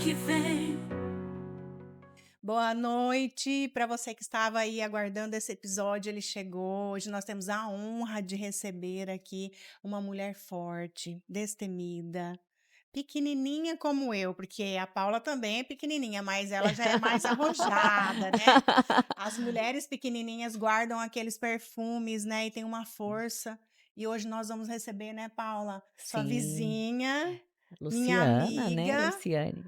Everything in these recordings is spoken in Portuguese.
que vem. Boa noite para você que estava aí aguardando esse episódio, ele chegou. Hoje nós temos a honra de receber aqui uma mulher forte, destemida, pequenininha como eu, porque a Paula também é pequenininha, mas ela já é mais arrojada, né? As mulheres pequenininhas guardam aqueles perfumes, né? E tem uma força. E hoje nós vamos receber, né, Paula, sua Sim, vizinha, minha Luciana, né, amiga Luciane.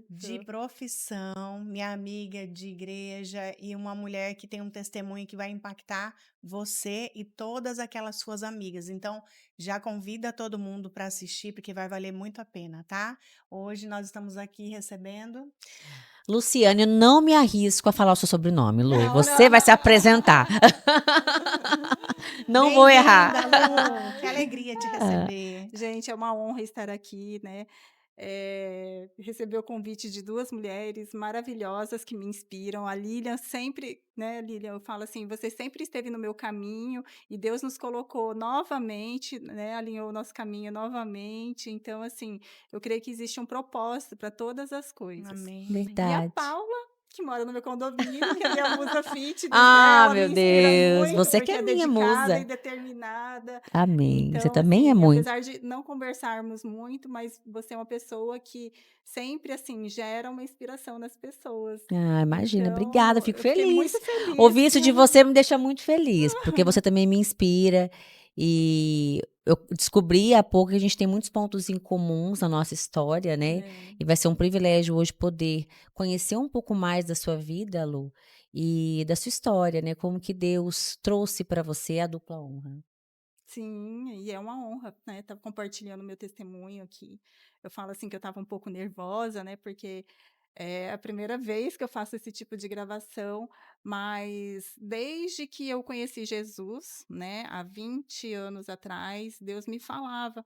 de Isso. profissão, minha amiga de igreja e uma mulher que tem um testemunho que vai impactar você e todas aquelas suas amigas. Então, já convida todo mundo para assistir, porque vai valer muito a pena, tá? Hoje nós estamos aqui recebendo. Luciane, eu não me arrisco a falar o seu sobrenome, Lu. Não, Você não, vai se não. apresentar. Não vou errar. Bem-vinda, Lu. Que alegria te Ah, receber. Gente, é uma honra estar aqui, né? Receber o convite de 2 mulheres maravilhosas que me inspiram. A Lilian sempre, né, Lilian, eu falo assim, você sempre esteve no meu caminho e Deus nos colocou novamente, né, alinhou o nosso caminho novamente. Então, assim, eu creio que existe um propósito para todas as coisas. Amém. E a verdade. Paula, que mora no meu condomínio, que é minha musa fitness, né? Ah, Ela me meu inspira Deus, muito, você que porque é é minha dedicada e musa. determinada. Amém. Você Então, também é assim, muito. apesar de não conversarmos muito, mas você é uma pessoa que sempre, assim, gera uma inspiração nas pessoas. Ah, imagina, obrigada, Então, fico eu fiquei muito feliz. feliz. Ouvir isso de você me deixa muito feliz, porque você também me inspira. E eu descobri há pouco que a gente tem muitos pontos em comuns na nossa história, né? É, E vai ser um privilégio hoje poder conhecer um pouco mais da sua vida, Lu, e da sua história, né? Como que Deus trouxe para você a dupla honra. sim, e é uma honra, né, estar compartilhando meu testemunho aqui. Eu falo assim que eu estava um pouco nervosa, né, porque é a primeira vez que eu faço esse tipo de gravação, mas desde que eu conheci Jesus, né, há 20 anos atrás, Deus me falava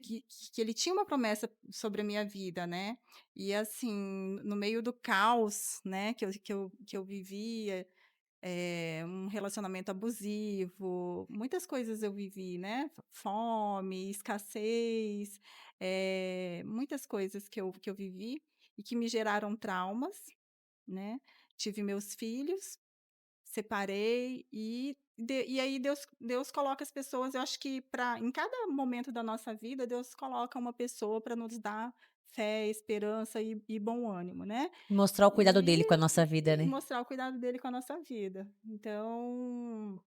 que que ele tinha uma promessa sobre a minha vida, né. E assim, no meio do caos, né, que eu vivia, um relacionamento abusivo, muitas coisas eu vivi, né, fome, escassez, muitas coisas que eu vivi e que me geraram traumas, né. Tive meus filhos, separei e aí Deus coloca as pessoas, eu acho que para em cada momento da nossa vida, Deus coloca uma pessoa para nos dar fé, esperança e bom ânimo, né. Mostrar o cuidado E dele com a nossa vida, e né? mostrar o cuidado dele com a nossa vida. Então,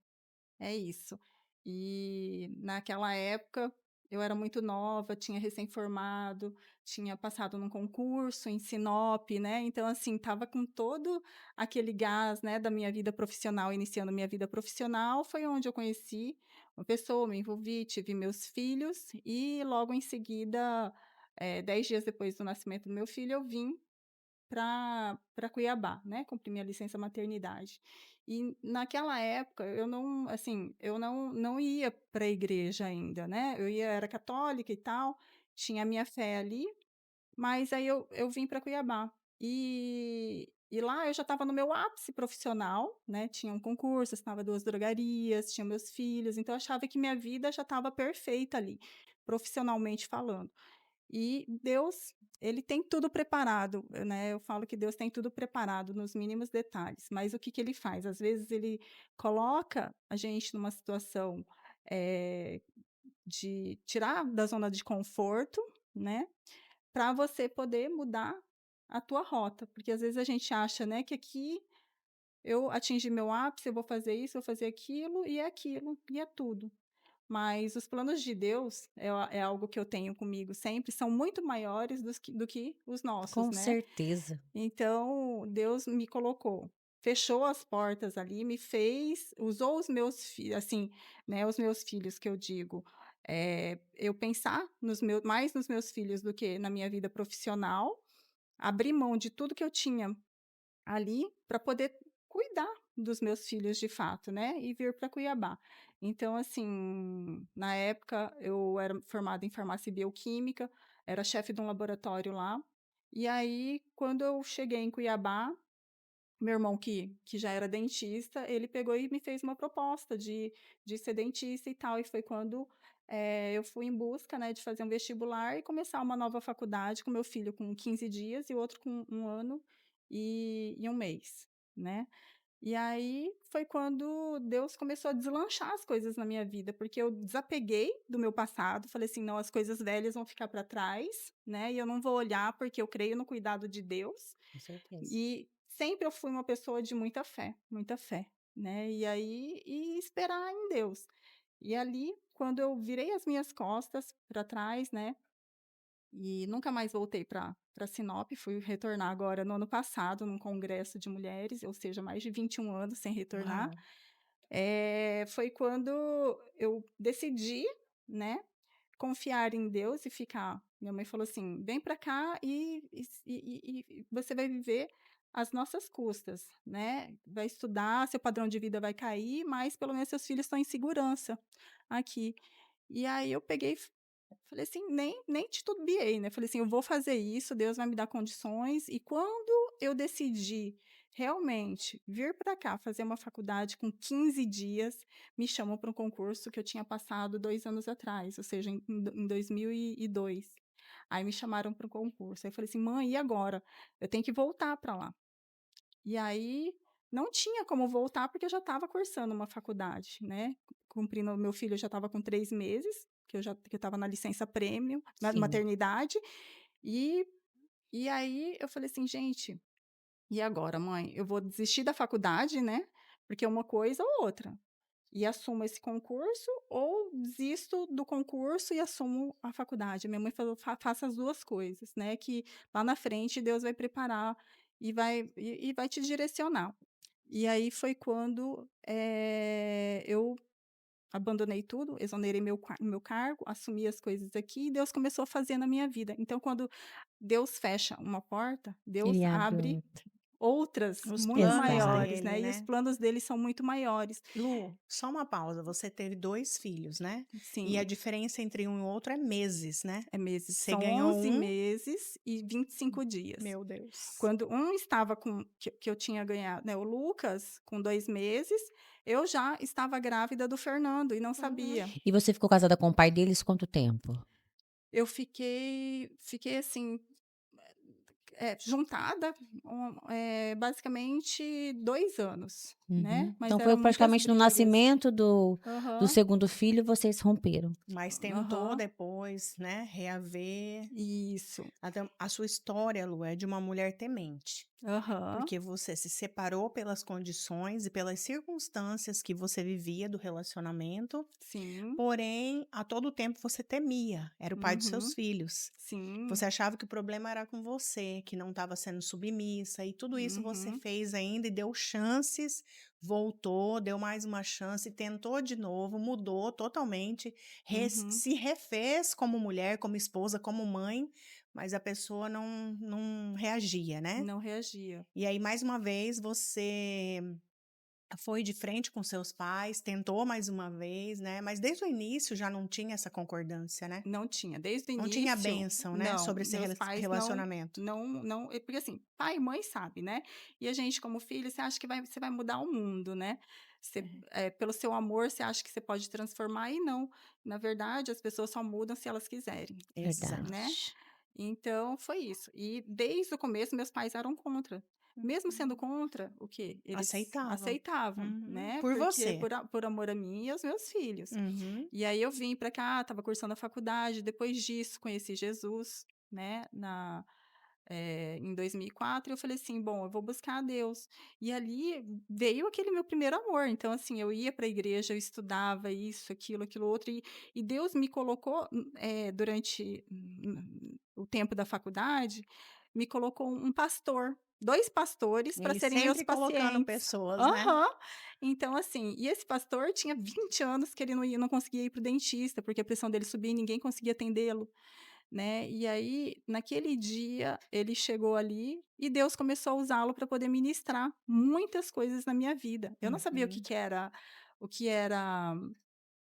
é isso. E naquela época eu era muito nova, tinha recém-formado, tinha passado num concurso em Sinop, né, então assim, estava com todo aquele gás, né, da minha vida profissional, iniciando minha vida profissional, foi onde eu conheci uma pessoa, me envolvi, tive meus filhos e logo em seguida, 10 dias depois do nascimento do meu filho, eu vim para Cuiabá, né, cumprir minha licença maternidade. E naquela época eu não, assim, eu não ia para a igreja ainda, né, era católica e tal, tinha a minha fé ali, mas aí eu vim para Cuiabá. E lá eu já estava no meu ápice profissional, né, tinha um concurso, assinava 2 drogarias, tinha meus filhos, então eu achava que minha vida já estava perfeita ali, profissionalmente falando. E Deus, ele tem tudo preparado, né, eu falo que Deus tem tudo preparado nos mínimos detalhes, mas o que que ele faz? Às vezes ele coloca a gente numa situação, eh, de tirar da zona de conforto, né, para você poder mudar a tua rota, porque às vezes a gente acha, né, que aqui eu atingi meu ápice, eu vou fazer isso, vou fazer aquilo, e é tudo. Mas os planos de Deus é algo que eu tenho comigo sempre, são muito maiores do que os nossos, Com né. certeza. Então, Deus me colocou, fechou as portas ali, me fez usou os meus filhos, assim, né, os meus filhos que eu digo, eu pensar mais nos meus filhos do que na minha vida profissional, abrir mão de tudo que eu tinha ali para poder cuidar dos meus filhos de fato, né, e vir para Cuiabá. Então, assim, na época eu era formada em farmácia e bioquímica, era chefe de um laboratório lá, e aí quando eu cheguei em Cuiabá, meu irmão que já era dentista, ele pegou e me fez uma proposta de ser dentista e tal, e foi quando, eu fui em busca, né, de fazer um vestibular e começar uma nova faculdade com meu filho com 15 dias e o outro com 1 ano e 1 mês, né. E aí foi quando Deus começou a deslanchar as coisas na minha vida, porque eu desapeguei do meu passado, falei assim: "Não, as coisas velhas vão ficar para trás, né, e eu não vou olhar, porque eu creio no cuidado de Deus". Com certeza. E sempre eu fui uma pessoa de muita fé, né, e aí esperar em Deus. E ali, quando eu virei as minhas costas para trás, né, e nunca mais voltei para Sinop, fui retornar agora no ano passado, num congresso de mulheres, ou seja, mais de 21 anos sem retornar. Uau! Foi quando eu decidi, né, confiar em Deus e ficar. Minha mãe falou assim: "Vem para cá e você vai viver às nossas custas, né, vai estudar, seu padrão de vida vai cair, mas pelo menos seus filhos estão em segurança aqui". E aí eu peguei falei assim, nem titubeei, né, falei assim: "Eu vou fazer isso, Deus vai me dar condições", e quando eu decidi realmente vir para cá fazer uma faculdade com 15 dias, me chamam para um concurso que eu tinha passado 2 anos atrás, ou seja, em 2002. Aí me chamaram para o concurso, aí eu falei assim: "Mãe, e agora? Eu tenho que voltar para lá". E aí, não tinha como voltar, porque eu já estava cursando uma faculdade, né, cumprindo meu filho já estava com 3 meses, que eu estava na licença prêmio, na Sim. maternidade, e aí eu falei assim: "Gente, e agora mãe? Eu vou desistir da faculdade, né, porque é uma coisa ou outra, e assumo esse concurso ou desisto do concurso e assumo a faculdade". Minha mãe falou: Faça as 2 coisas, né, que lá na frente Deus vai preparar e vai te direcionar". E aí foi quando, eu abandonei tudo, exonerei meu cargo, assumi as coisas aqui e Deus começou a fazer na minha vida. Então quando Deus fecha uma porta, Deus Ele abre abre outra. outras Os muito planos Exato. maiores, dele, né, e os né. planos dele são muito maiores. Lu, só uma pausa, você teve 2 filhos, né, e a Sim. diferença entre um e o outro é meses, né. É meses, Você são ganhou 11 um, meses e 25 dias. meu Deus. Quando um estava com que eu tinha ganhado, né, o Lucas, com 2 meses, eu já estava grávida do Fernando e não Uhum. sabia. E você ficou casada com o pai deles quanto tempo? Eu fiquei assim, juntada, basicamente 2 anos, né, Uhum. mas Então foi eram muitas praticamente no brigas. nascimento do Aham, segundo filho, vocês romperam. Mas tentou aham. depois, né, reaver. Isso. Até a sua história, Lu, é de uma mulher temente. Aham. Porque você se separou pelas condições e pelas circunstâncias que você vivia do relacionamento, Sim. porém, a todo tempo você temia, era o pai dos seus Uhum. filhos. Sim. Você achava que o problema era com você, que não estava sendo submissa, e tudo isso você Uhum. fez ainda e deu chances, voltou, deu mais uma chance, tentou de novo, mudou totalmente, Uhum. se refez como mulher, como esposa, como mãe, mas a pessoa não reagia, né? Não reagia. E aí, mais uma vez, você foi de frente com seus pais, tentou mais uma vez, né? Mas desde o início já não tinha essa concordância, né? Não tinha, desde o Não tinha a início, bênção, né, não, sobre esse meus pais relacionamento. porque assim, pai e mãe sabe, né, e a gente como filho, você acha que você vai mudar o mundo, né, pelo seu amor, você acha que você pode transformar e não, na verdade as pessoas só mudam se elas quiserem, né. Verdade. Então foi isso. E desde o começo meus pais eram contra. Mesmo sendo Uhum. contra, o quê? Eles Aceitavam. aceitavam, Uhum. né, Por porque você. por amor a mim e aos meus filhos. Uhum. E aí eu vim para cá, estava cursando a faculdade, depois disso conheci Jesus, né, em 2004, e eu falei assim: "Bom, eu vou buscar a Deus". E ali veio aquele meu primeiro amor, então assim, eu ia para a igreja, eu estudava isso, aquilo outro, e Deus me colocou, durante, o tempo da faculdade, me colocou um pastor, 2 pastores para Ele serem meus sempre colocando pacientes. pessoas, né. Aham. Então assim, e esse pastor tinha 20 anos que ele não conseguia ir para o dentista, porque a pressão dele subia e ninguém conseguia atendê-lo, né. E aí, naquele dia, ele chegou ali e Deus começou a usá-lo para poder ministrar muitas coisas na minha vida. Eu não sabia Uhum. o que era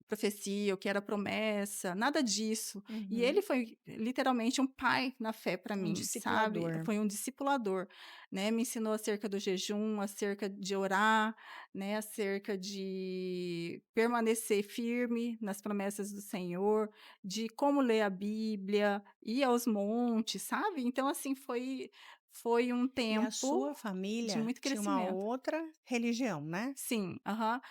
profecia, o que era promessa, nada disso. E ele Uhum. foi literalmente um pai na fé para Um mim, sabe? discipulador. Foi um discipulador, né? Me ensinou acerca do jejum, acerca de orar, né? Acerca de permanecer firme nas promessas do Senhor, de como ler a Bíblia, ir aos montes, sabe? Então, assim, foi um E a tempo sua de família muito tinha uma crescimento. outra religião, né? Sim, aham.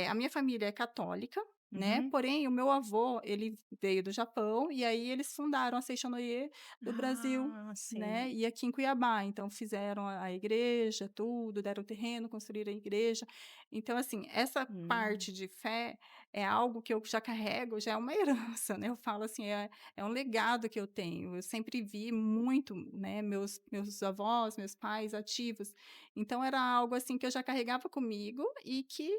A minha família é católica, né, Uhum. porém o meu avô, ele veio do Japão, e aí eles fundaram a Seishonoye do Brasil, Ah, sei. né, e aqui em Cuiabá, então fizeram a igreja, tudo, deram o terreno, construíram a igreja. Então, assim, essa Hum. parte de fé é algo que eu já carrego, já é uma herança, né, eu falo assim, é um legado que eu tenho, eu sempre vi muito, né, meus avós, meus pais ativos, então era algo, assim, que eu já carregava comigo e que,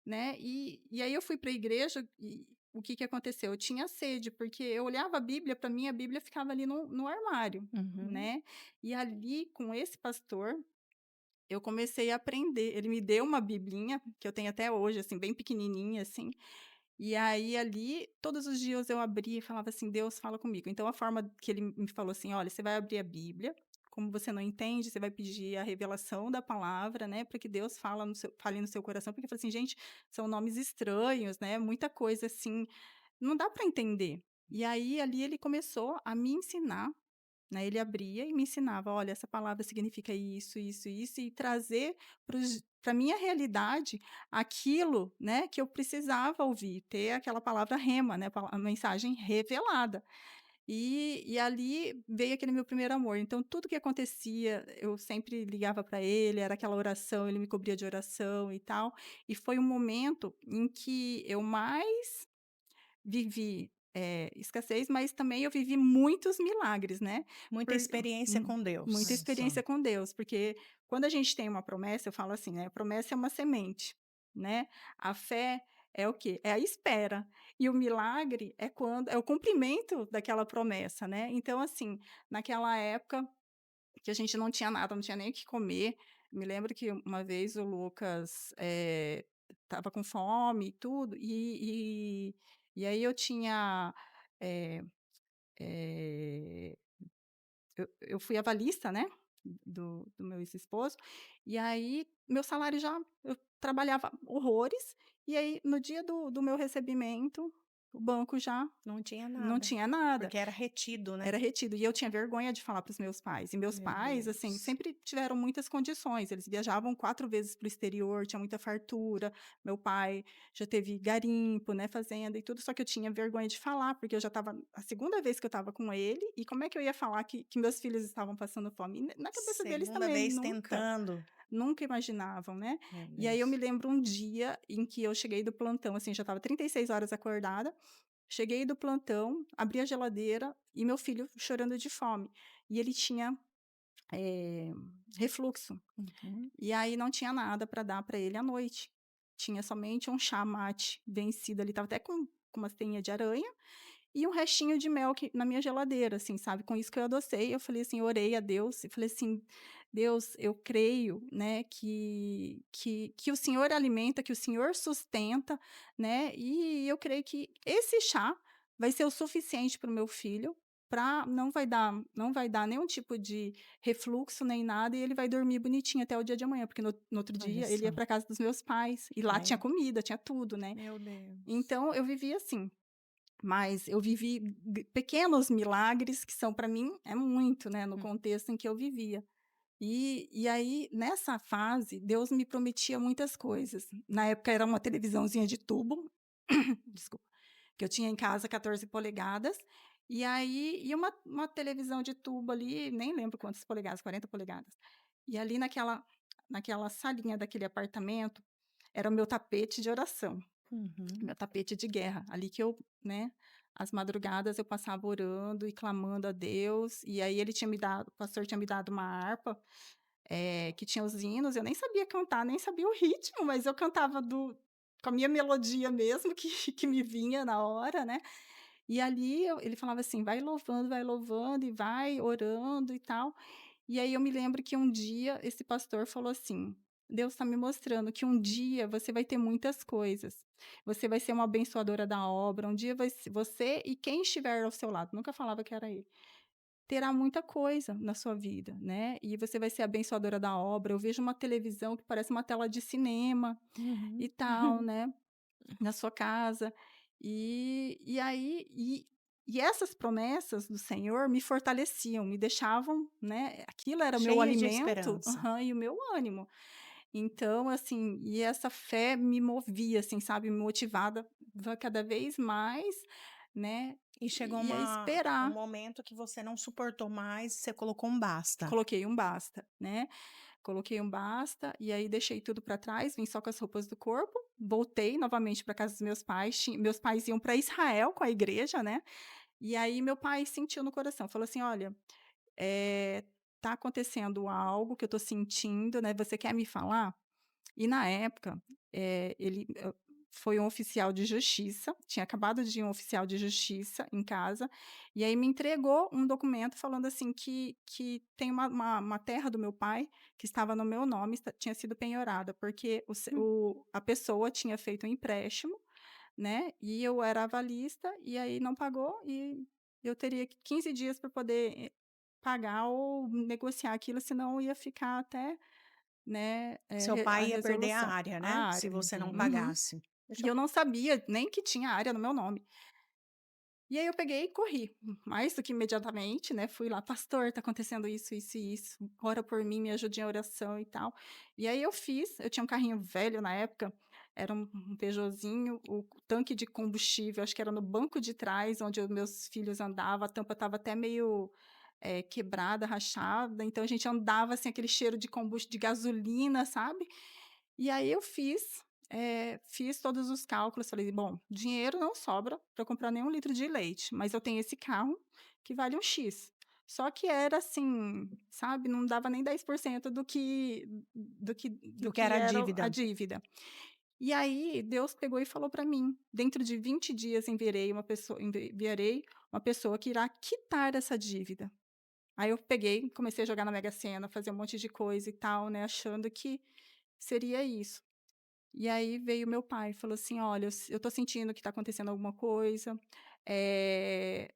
né, e aí eu fui para a igreja e o que que aconteceu? Eu tinha sede, porque eu olhava a Bíblia, para mim a Bíblia ficava ali no armário, Uhum. né, e ali com esse pastor, eu comecei a aprender, ele me deu uma biblinha, que eu tenho até hoje, assim, bem pequenininha, assim, e aí ali, todos os dias eu abria e falava assim: "Deus fala comigo". Então a forma que ele me falou assim: "Olha, você vai abrir a Bíblia, como você não entende, você vai pedir a revelação da palavra, né, para que Deus fale no seu coração", porque eu falei assim: "Gente, são nomes estranhos, né, muita coisa assim, não dá para entender". E aí ali ele começou a me ensinar, né, ele abria e me ensinava: "Olha, essa palavra significa isso, isso, isso", e trazer para a minha realidade aquilo, né, que eu precisava ouvir, ter aquela palavra rema, né, a mensagem revelada. E ali veio aquele meu primeiro amor, então tudo que acontecia, eu sempre ligava para ele, era aquela oração, ele me cobria de oração e tal, e foi um momento em que eu mais vivi, escassez, mas também eu vivi muitos milagres, né, Muita por experiência mu com muita Deus. experiência com Deus, porque quando a gente tem uma promessa, eu falo assim, né, a promessa é uma semente, né, a fé é o quê? É a espera, e o milagre é o cumprimento daquela promessa, né. Então, assim, naquela época que a gente não tinha nada, não tinha nem o que comer. Me lembro que uma vez o Lucas, estava com fome e tudo, e aí eu tinha, eh eh, eu fui avalista, né, do meu ex-esposo, e aí meu salário já eu trabalhava horrores, e aí no dia do meu recebimento, o banco já Não tinha não nada, tinha nada. porque era retido, né? Era retido, e eu tinha vergonha de falar para os meus pais. E meus Meu pais, assim, Deus. sempre tiveram muitas condições, eles viajavam 4 vezes para o exterior, tinha muita fartura. Meu pai já teve garimpo, né, fazenda e tudo, só que eu tinha vergonha de falar, porque eu já estava a segunda vez que eu estava com ele, e como é que eu ia falar que meus filhos estavam passando fome? E na cabeça deles Segunda também, vez nunca, tentando. nunca imaginavam, né. Meu E aí eu me Deus. lembro um dia em que eu cheguei do plantão, assim, já estava 36 horas acordada. Cheguei do plantão, abri a geladeira e meu filho chorando de fome. E ele tinha, eh, refluxo. Uhum. E aí não tinha nada para dar para ele à noite. Tinha somente um chá mate vencido ali, estava até com umas teinha de aranha, e um restinho de mel que na minha geladeira, assim, sabe, com isso que eu adocei, eu falei assim, orei a Deus e falei assim: "Deus, eu creio, né, que o Senhor alimenta, que o Senhor sustenta, né, e eu creio que esse chá vai ser o suficiente para o meu filho, para não vai dar nenhum tipo de refluxo nem nada, e ele vai dormir bonitinho até o dia de amanhã", porque no outro Olha dia ele ia só. para casa dos meus pais, e lá tinha Ai, comida, tinha tudo, né. meu Deus. Então eu vivi assim. Mas eu vivi pequenos milagres que são para mim é muito, né, no Hum. contexto em que eu vivia. E aí, nessa fase, Deus me prometia muitas coisas. Na época era uma televisãozinha de tubo, desculpa, que eu tinha em casa, 14 polegadas, e uma televisão de tubo ali, nem lembro quantas polegadas, 40 polegadas. E ali naquela salinha daquele apartamento, era o meu tapete de oração. Uhum. Meu tapete de guerra, ali que eu, né, às madrugadas eu passava orando e clamando a Deus, e aí o pastor tinha me dado uma harpa, que tinha os hinos, eu nem sabia cantar, nem sabia o ritmo, mas eu cantava com a minha melodia mesmo, que que me vinha na hora, né. E ali ele falava assim: vai louvando e vai orando e tal". E aí eu me lembro que um dia esse pastor falou assim Deus está me mostrando que um dia você vai ter muitas coisas. Você vai ser uma abençoadora da obra, um dia você e quem estiver ao seu lado, nunca falava que era ele, terá muita coisa na sua vida, né, e você vai ser abençoadora da obra. Eu vejo uma televisão que parece uma tela de cinema Uhum. e tal, né, na sua casa. E aí essas promessas do Senhor me fortaleciam, me deixavam, né, aquilo era o meu Cheia de alimento, esperança. e o meu ânimo. Então, assim, e essa fé me movia, assim, sabe, motivada cada vez mais, né, E chegou e a um esperar. momento que você não suportou mais, você colocou um basta. Coloquei um basta, né, coloquei um basta, e aí deixei tudo para trás, vim só com as roupas do corpo, voltei novamente para casa dos meus pais. Meus pais iam para Israel com a igreja, né, e aí meu pai sentiu no coração, falou assim: "Olha, tá acontecendo algo que eu tô sentindo, né, você quer me falar?". E na época, ele, foi um oficial de justiça, tinha acabado de ir um oficial de justiça em casa, e aí me entregou um documento falando assim que tem uma terra do meu pai que estava no meu nome, tinha sido penhorada, porque Hum. a pessoa tinha feito um empréstimo, né, e eu era avalista, e aí não pagou, e eu teria 15 dias para poder, pagar ou negociar aquilo, senão ia ficar até, né, Seu a pai ia perder a resolução, área, né, a se área. você não Uhum. pagasse. Deixa E eu eu não sabia nem que tinha área no meu nome. E aí eu peguei e corri, mais do que imediatamente, né, fui lá: "Pastor, tá acontecendo isso, isso e isso, ora por mim, me ajude em oração e tal". E aí eu tinha um carrinho velho na época, era um Peugeotzinho, o tanque de combustível, acho que era no banco de trás, onde os meus filhos andavam, a tampa estava até meio, quebrada, rachada, então a gente andava, assim, aquele cheiro de gasolina, sabe. E aí eu fiz todos os cálculos, falei: "Bom, dinheiro não sobra para comprar nenhum litro de leite, mas eu tenho esse carro que vale um X". Só que era assim, sabe, não dava nem 10% do o que que era a era dívida. a dívida. E aí Deus pegou e falou para mim: "Dentro de 20 dias enviarei uma pessoa que irá quitar essa dívida". Aí eu peguei, comecei a jogar na Mega Sena, fazer um monte de coisa e tal, né, achando que seria isso. E aí veio meu pai e falou assim: "Olha, eu tô sentindo que tá acontecendo alguma coisa,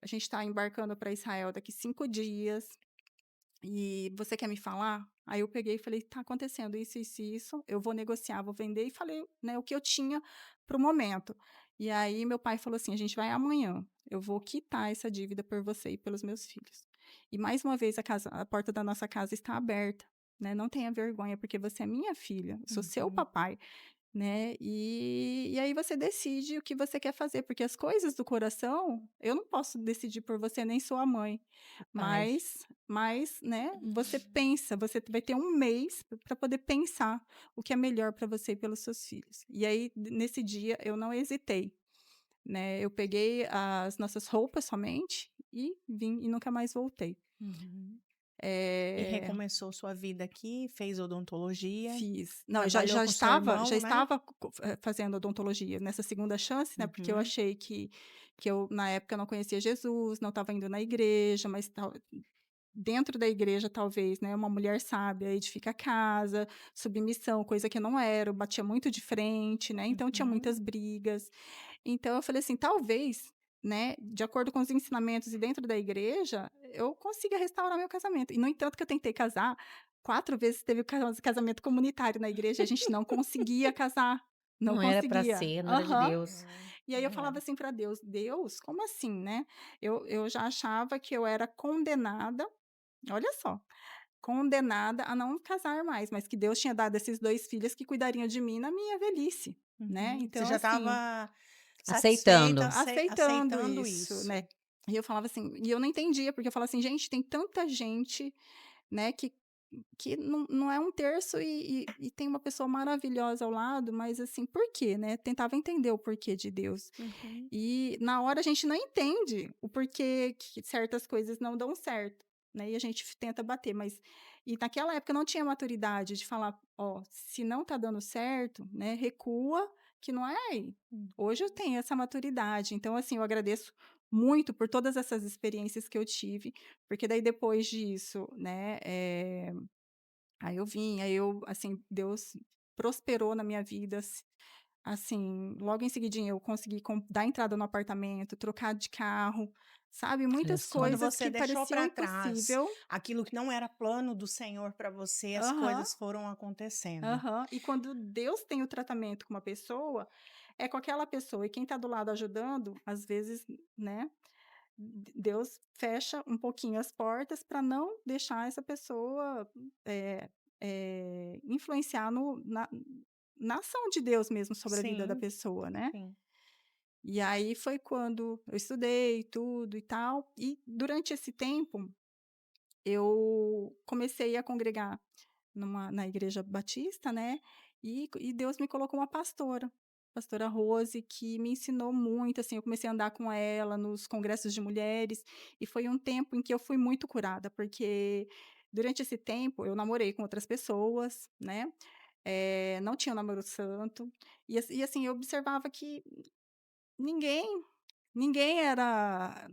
a gente está embarcando para Israel daqui 5 dias, e você quer me falar?". Aí eu peguei e falei: "Tá acontecendo isso, isso e isso, eu vou negociar, vou vender", e falei, né, o que eu tinha para o momento. E aí meu pai falou assim: "A gente vai amanhã, eu vou quitar essa dívida por você e pelos meus filhos. E mais uma vez a porta da nossa casa está aberta, né, não tenha vergonha, porque você é minha filha, eu sou seu Uhum. papai". Né, e aí você decide o que você quer fazer, porque as coisas do coração, eu não posso decidir por você, nem sua mãe, Pai. mas, né, você pensa, você vai ter um mês para poder pensar o que é melhor para você e pelos seus filhos. E aí, nesse dia, eu não hesitei, né, eu peguei as nossas roupas somente e vim e nunca mais voltei. Uhum. E Eh recomeçou sua vida aqui, fez odontologia, Fiz. Não, eu já trabalhou já com seu estava já irmão, né? estava fazendo odontologia nessa segunda chance, né, porque eu Uhum. achei que eu, na época, não conhecia Jesus, não estava indo na igreja, mas dentro da igreja, talvez, né, uma mulher sábia edifica a casa, submissão, coisa que eu não era, eu batia muito de frente, né, então tinha Uhum. muitas brigas. Então eu falei assim: "Talvez, né, de acordo com os ensinamentos e dentro da igreja, eu consiga restaurar meu casamento". E no entanto que eu tentei casar, 4 vezes teve o casamento comunitário na igreja, e a gente não conseguia casar, não Não era para conseguia. ser, não era de Aham. Deus. E aí eu Não falava era. assim para Deus: "Deus, como assim, né?". Eu já achava que eu era condenada, olha só, condenada a não casar mais, mas que Deus tinha dado esses 2 filhos que cuidariam de mim na minha velhice, né. Uhum. Você Então já assim, estava satisfeita, Aceitando. aceitando aceitando isso, isso. né. E eu falava assim, e eu não entendia, porque eu falava assim: "Gente, tem tanta gente, né, que não é um terço, e tem uma pessoa maravilhosa ao lado, mas assim, por quê, né?". Tentava entender o porquê de Deus. Uhum. E na hora a gente não entende o porquê que certas coisas não dão certo, né, e a gente tenta bater, mas e naquela época eu não tinha maturidade de falar: "Ó, se não tá dando certo, né, recua, que não é aí". Hum. Hoje eu tenho essa maturidade, então assim, eu agradeço muito por todas essas experiências que eu tive, porque daí depois disso, né, Aí eu, assim, Deus prosperou na minha vida, assim, logo em seguidinha eu consegui dar entrada no apartamento, trocar de carro, sabe, Olha muitas só. Quando coisas você que deixou pareciam para trás impossível. aquilo que não era plano do Senhor para você, as Aham, coisas foram acontecendo. aham. E quando Deus tem o tratamento com uma pessoa, é com aquela pessoa, e quem está do lado ajudando, às vezes, né, Deus fecha um pouquinho as portas para não deixar essa pessoa, eh influenciar na ação de Deus mesmo sobre a vida da Sim, pessoa, né. sim. E aí foi quando eu estudei tudo e tal, e durante esse tempo eu comecei a congregar na igreja batista, né, e Deus me colocou uma pastora, pastora Rose, que me ensinou muito, assim, eu comecei a andar com ela nos congressos de mulheres, e foi um tempo em que eu fui muito curada, porque durante esse tempo eu namorei com outras pessoas, né, não tinha um namoro santo, e assim, eu observava que ninguém ninguém era,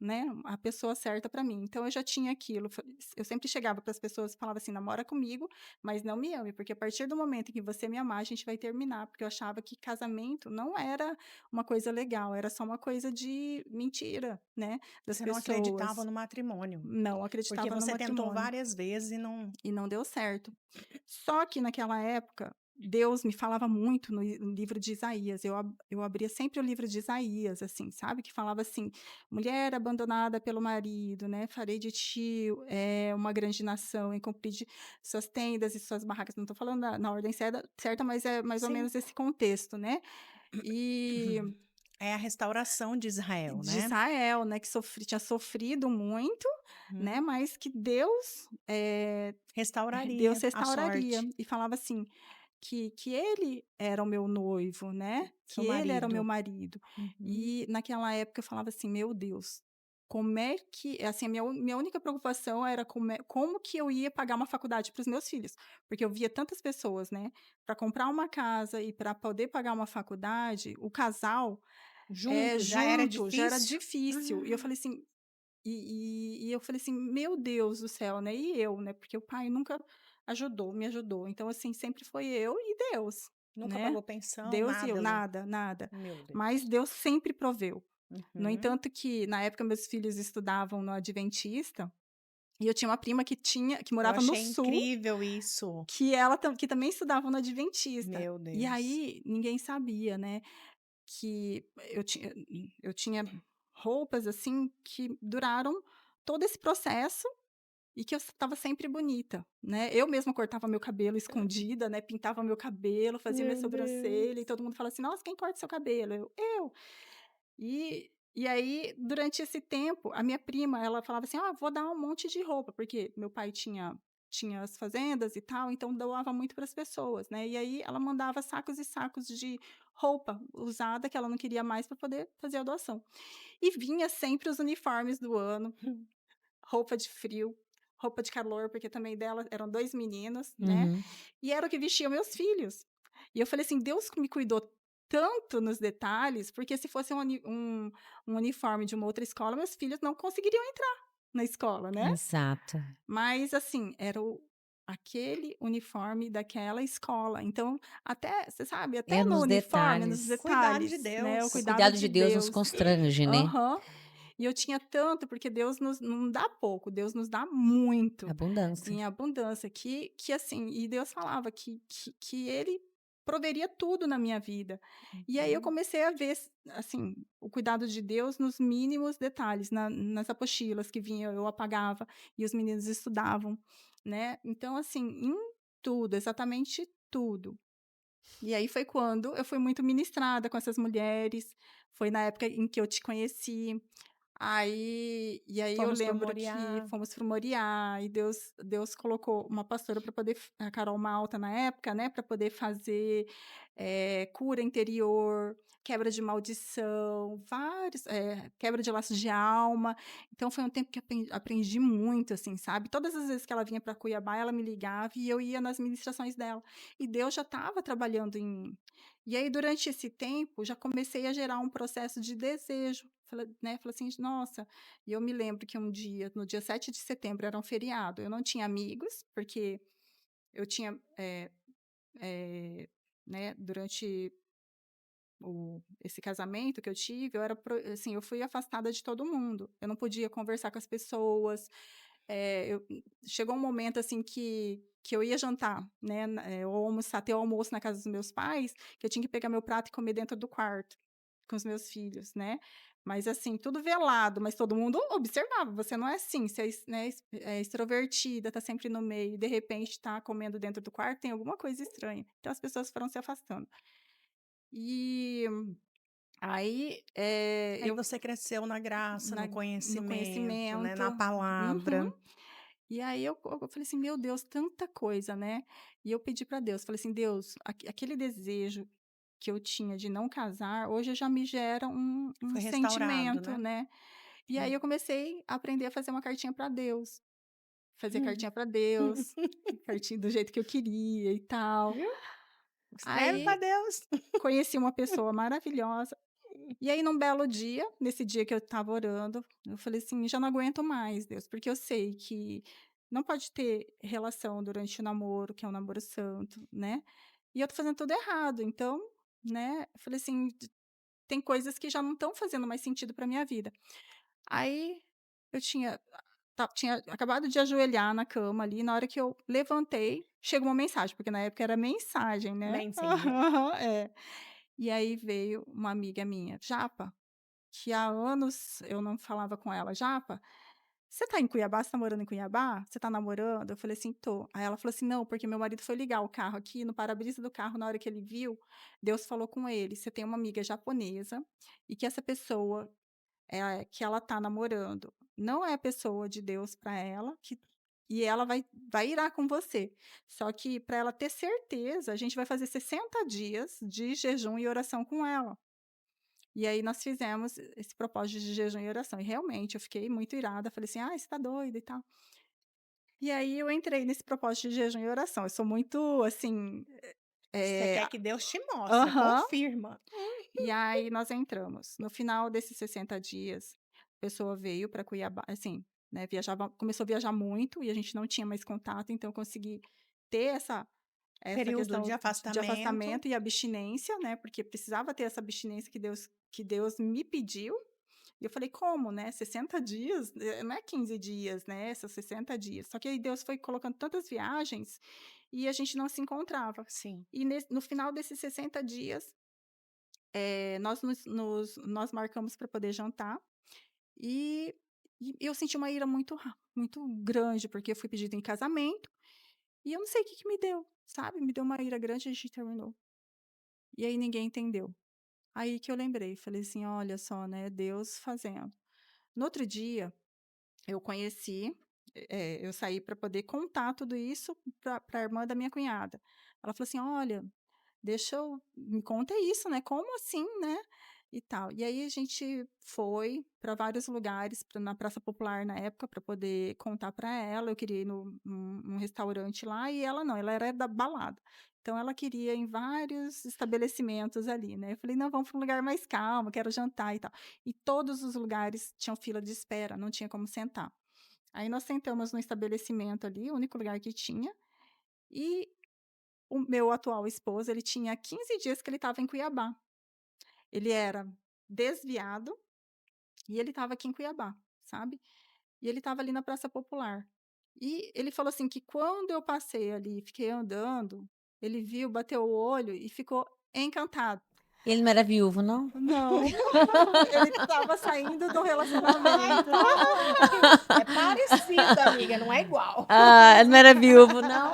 né, a pessoa certa para mim, então eu já tinha aquilo, eu sempre chegava para as pessoas e falava assim: "Namora comigo, mas não me ame, porque a partir do momento em que você me amar, a gente vai terminar", porque eu achava que casamento não era uma coisa legal, era só uma coisa de mentira, né, das Você não acreditava pessoas. no matrimônio, Não porque acreditava no você tentou matrimônio. várias vezes e não. E não deu certo. Só que naquela época, Deus me falava muito no livro de Isaías, eu abria sempre o livro de Isaías, assim, sabe, que falava assim: "Mulher abandonada pelo marido, né, farei de ti, uma grande nação, e cumprir de suas tendas e suas barracas", não estou falando na ordem certa, mas é mais ou Sim. menos esse contexto, né. E É a restauração de Israel, de né. Israel, né, que tinha sofrido muito, Uhum. né, mas que Deus, Deus Restauraria a restauraria, sorte, e falava assim, que ele era o meu noivo, né, que seu ele era o meu marido. marido. Uhum. E naquela época eu falava assim: "Meu Deus, como é que", assim, a minha única preocupação era como que eu ia pagar uma faculdade para os meus filhos, porque eu via tantas pessoas, né, para comprar uma casa e para poder pagar uma faculdade, o casal, Junto já era junto já era difícil? difícil. E eu falei assim, eu falei assim: "Meu Deus do céu, né, e eu, né", porque o pai nunca me ajudou, então, assim, sempre foi eu e Deus, Nunca né, pagou pensão, Deus e eu, nada, Lu? nada, nada. Meu Mas Deus. Deus sempre proveu. No Uhum. entanto que, na época, meus filhos estudavam no adventista, e eu tinha uma prima que Eu morava no achei sul, incrível isso. que também estudava no adventista. Meu E Deus. aí, ninguém sabia, né, que eu tinha roupas, assim, que duraram todo esse processo e que eu estava sempre bonita, né. Eu mesma cortava meu cabelo escondida, né, pintava meu cabelo, fazia minha Meu sobrancelha, e Deus. todo mundo fala assim: "Nossa, quem corta seu cabelo?" Eu. E aí, durante esse tempo, a minha prima, ela falava assim: "Ah, vou dar um monte de roupa", porque meu pai tinha as fazendas e tal, então doava muito para as pessoas, né. E aí ela mandava sacos e sacos de roupa usada que ela não queria mais para poder fazer a doação. E vinha sempre os uniformes do ano, roupa de frio, roupa de calor, porque também dela eram 2 meninos, né, Uhum. e era o que vestia meus filhos. E eu falei assim: "Deus me cuidou tanto nos detalhes, porque se fosse um uniforme de uma outra escola, meus filhos não conseguiriam entrar na escola, né". Exato. Mas assim, era aquele uniforme daquela escola, então até, você sabe, É até no nos uniforme, nos detalhes. Cuidado de detalhes, né, o O Deus. cuidado cuidado de de Deus nos Deus. constrange, né. Aham. E eu tinha tanto, porque Deus não dá pouco, Deus nos dá muito, Abundância. em abundância, que assim, e Deus falava que Ele proveria tudo na minha vida. E aí eu Uhum. comecei a ver, assim, o cuidado de Deus nos mínimos detalhes, nas apostilas que vinham, eu apagava e os meninos estudavam, né. Então, assim, em tudo, exatamente tudo. E aí foi quando eu fui muito ministrada com essas mulheres, foi na época em que eu te conheci. Aí eu Fomos para o lembro que Moriá. fomos para o Moriá, e Deus colocou uma pastora para poder a Carol Malta na época, né, para poder fazer, cura interior, quebra de maldição, vários, quebra de laços de alma. Então foi um tempo que aprendi muito, assim, sabe. Todas as vezes que ela vinha para Cuiabá, ela me ligava e eu ia nas ministrações dela. E Deus já estava trabalhando em mim. E aí, durante esse tempo, já comecei a gerar um processo de desejo. Falei assim: "Nossa", e eu me lembro que um dia, no dia 7 de setembro, era um feriado, eu não tinha amigos, porque eu tinha, né, durante esse casamento que eu tive, eu era assim, eu fui afastada de todo mundo. Eu não podia conversar com as pessoas. Chegou um momento assim que eu ia jantar, né, ou almoçar, ter o almoço na casa dos meus pais, que eu tinha que pegar meu prato e comer dentro do quarto com os meus filhos, né? Mas assim, tudo velado, mas todo mundo observava. Você não é assim, você né, é extrovertida, tá sempre no meio, e de repente tá comendo dentro do quarto, tem alguma coisa estranha. Então as pessoas foram se afastando. E aí, Aí você cresceu na graça, no no conhecimento, né, conhecimento. na Uhum. palavra. E aí eu falei assim: "Meu Deus, tanta coisa, né". E eu pedi para Deus, falei assim: "Deus, aquele desejo que eu tinha de não casar, hoje já me gera um Foi restaurado, sentimento, né? né". E aí Sim. eu comecei a aprender a fazer uma cartinha para Deus, fazer cartinha para Deus, cartinha do jeito que eu queria e tal. Viu? Escreve para Aí Deus. conheci uma pessoa maravilhosa. E aí, num belo dia, nesse dia que eu estava orando, eu falei assim: "Já não aguento mais, Deus", porque eu sei que não pode ter relação durante o namoro, que é um namoro santo, né, e eu tô fazendo tudo errado. Então, né, eu falei assim: Tem coisas que já não estão fazendo mais sentido para minha vida". Aí, eu tinha acabado de ajoelhar na cama ali, na hora que eu levantei, chegou uma mensagem, porque na época era mensagem, né. Messenger. É. E aí veio uma amiga minha: "Japa", que há anos eu não falava com ela: "Japa, você tá em Cuiabá? Você tá morando em Cuiabá? Você tá namorando?" Eu falei assim: "Tô". Aí ela falou assim: "Não, porque meu marido foi ligar o carro aqui, no para-brisa do carro, na hora que ele viu, Deus falou com ele: 'Você tem uma amiga japonesa e que essa pessoa, que ela tá namorando não é a pessoa de Deus para ela, e ela vai irá com você. Só que para ela ter certeza, a gente vai fazer 60 dias de jejum e oração com ela". E aí nós fizemos esse propósito de jejum e oração. E realmente eu fiquei muito irada, falei assim: "Ai, você tá doida e tal". E aí eu entrei nesse propósito de jejum e oração. Eu sou muito assim, Você eh quer que Deus te mostre, aham. confirma. E aí nós entramos. No final desses 60 dias, a pessoa veio para Cuiabá, assim, né, começou a viajar muito e a gente não tinha mais contato, então eu consegui ter essa Período questão de de afastamento. afastamento e abstinência, né, porque precisava ter essa abstinência que Deus me pediu. E eu falei: "Como, né, 60 dias? Não é 15 dias, né, são 60 dias". Só que aí Deus foi colocando tantas viagens e a gente não se encontrava. Sim. E no final desses 60 dias, nós marcamos para poder jantar, e eu senti uma ira muito grande, porque eu fui pedida em casamento, e eu não sei o que que me deu, sabe, me deu uma ira grande e a gente terminou. E aí ninguém entendeu. Aí que eu lembrei, falei assim: "Olha só, né, Deus fazendo". No outro dia, eu conheci, eu saí para poder contar tudo isso para a irmã da minha cunhada. Ela falou assim: "Olha, me conta isso, né, como assim, né, e tal". E aí a gente foi para vários lugares, na praça popular na época, para poder contar para ela. Eu queria ir num restaurante lá e ela não, ela era da balada. Então ela queria ir em vários estabelecimentos ali, né. Eu falei: "Não, vamos para um lugar mais calmo, quero jantar e tal". E todos os lugares tinham fila de espera, não tinha como sentar. Aí nós sentamos no estabelecimento ali, o único lugar que tinha, e o meu atual esposo, ele tinha 15 dias que ele estava em Cuiabá. Ele era desviado e ele estava aqui em Cuiabá, sabe. E ele estava ali na praça popular. E ele falou assim que quando eu passei ali, fiquei andando, ele viu, bateu o olho e ficou encantado. Ele não era viúvo, não? Não, ele estava saindo do Ai, relacionamento. Deus. É parecido, amiga, não é igual. Ah, não era viúvo, não?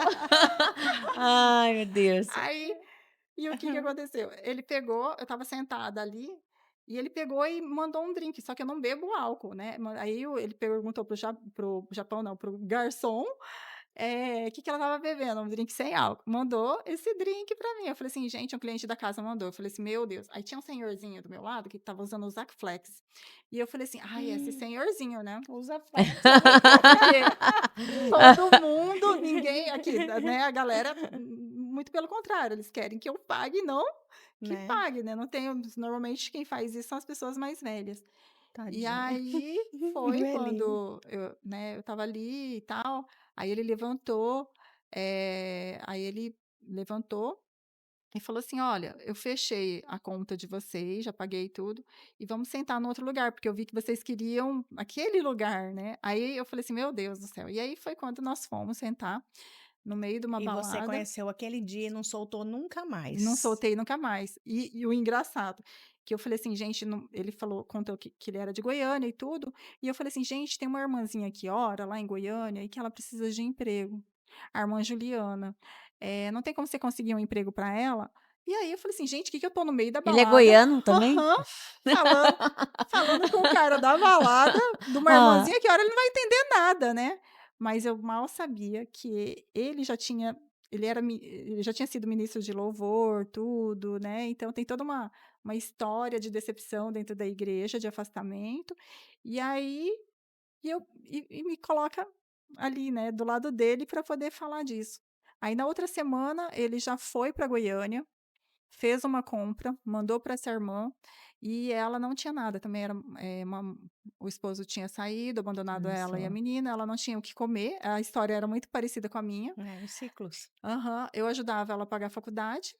Ai, meu Deus. Aí, e o que que aconteceu? Ele pegou, eu estava sentada ali, e ele pegou e mandou um drink, só que eu não bebo álcool, né. Aí ele perguntou para o Japão não, para o garçom, o que que ela estava bebendo, um drink sem álcool. Mandou esse drink pra mim. Eu falei assim: "Gente, um cliente da casa mandou". Eu falei assim: "Meu Deus". Aí tinha um senhorzinho do meu lado que estava usando o Zac Flex. E eu falei assim: "Ai, esse senhorzinho, né". Usa flex. Porque todo mundo, ninguém aqui, né, a galera, muito pelo contrário, eles querem que eu pague, não que Né, pague, né, não tenho, normalmente quem faz isso são as pessoas mais velhas. E tadinha. aí foi Velhinho. quando eu estava ali e tal, aí ele levantou, Aí ele levantou e falou assim: "Olha, eu fechei a conta de vocês, já paguei tudo, e vamos sentar no outro lugar, porque eu vi que vocês queriam aquele lugar, né". Aí eu falei assim: "Meu Deus do céu". E aí foi quando nós fomos sentar no meio de uma E você balada. conheceu aquele dia e não soltou nunca Não mais. soltei nunca mais. E o engraçado, que eu falei assim: "Gente, não", ele falou, contou que ele era de Goiânia e tudo, e eu falei assim: "Gente, tem uma irmãzinha que ora lá em Goiânia e que ela precisa de emprego, a irmã Juliana. Não tem como você conseguir um emprego para ela?". E aí eu falei assim: "Gente, que eu tô no meio da Ele é balada". goiano também? Aham. Falando falando com o cara da balada, de uma Ah, irmãzinha que ora ele não vai entender nada, né. Mas eu mal sabia que ele já tinha ele já tinha sido ministro de louvor, tudo, né, então tem toda uma história de decepção dentro da igreja, de afastamento, e aí me coloca ali, né, do lado dele para poder falar disso. Aí na outra semana ele já foi para Goiânia, fez uma compra, mandou para essa irmã, e ela não tinha nada, também era, uma o esposo tinha saído, abandonado Olha ela e a só. menina, ela não tinha o que comer, a história era muito parecida com a minha. É, os ciclos. Aham, eu ajudava ela a pagar a faculdade,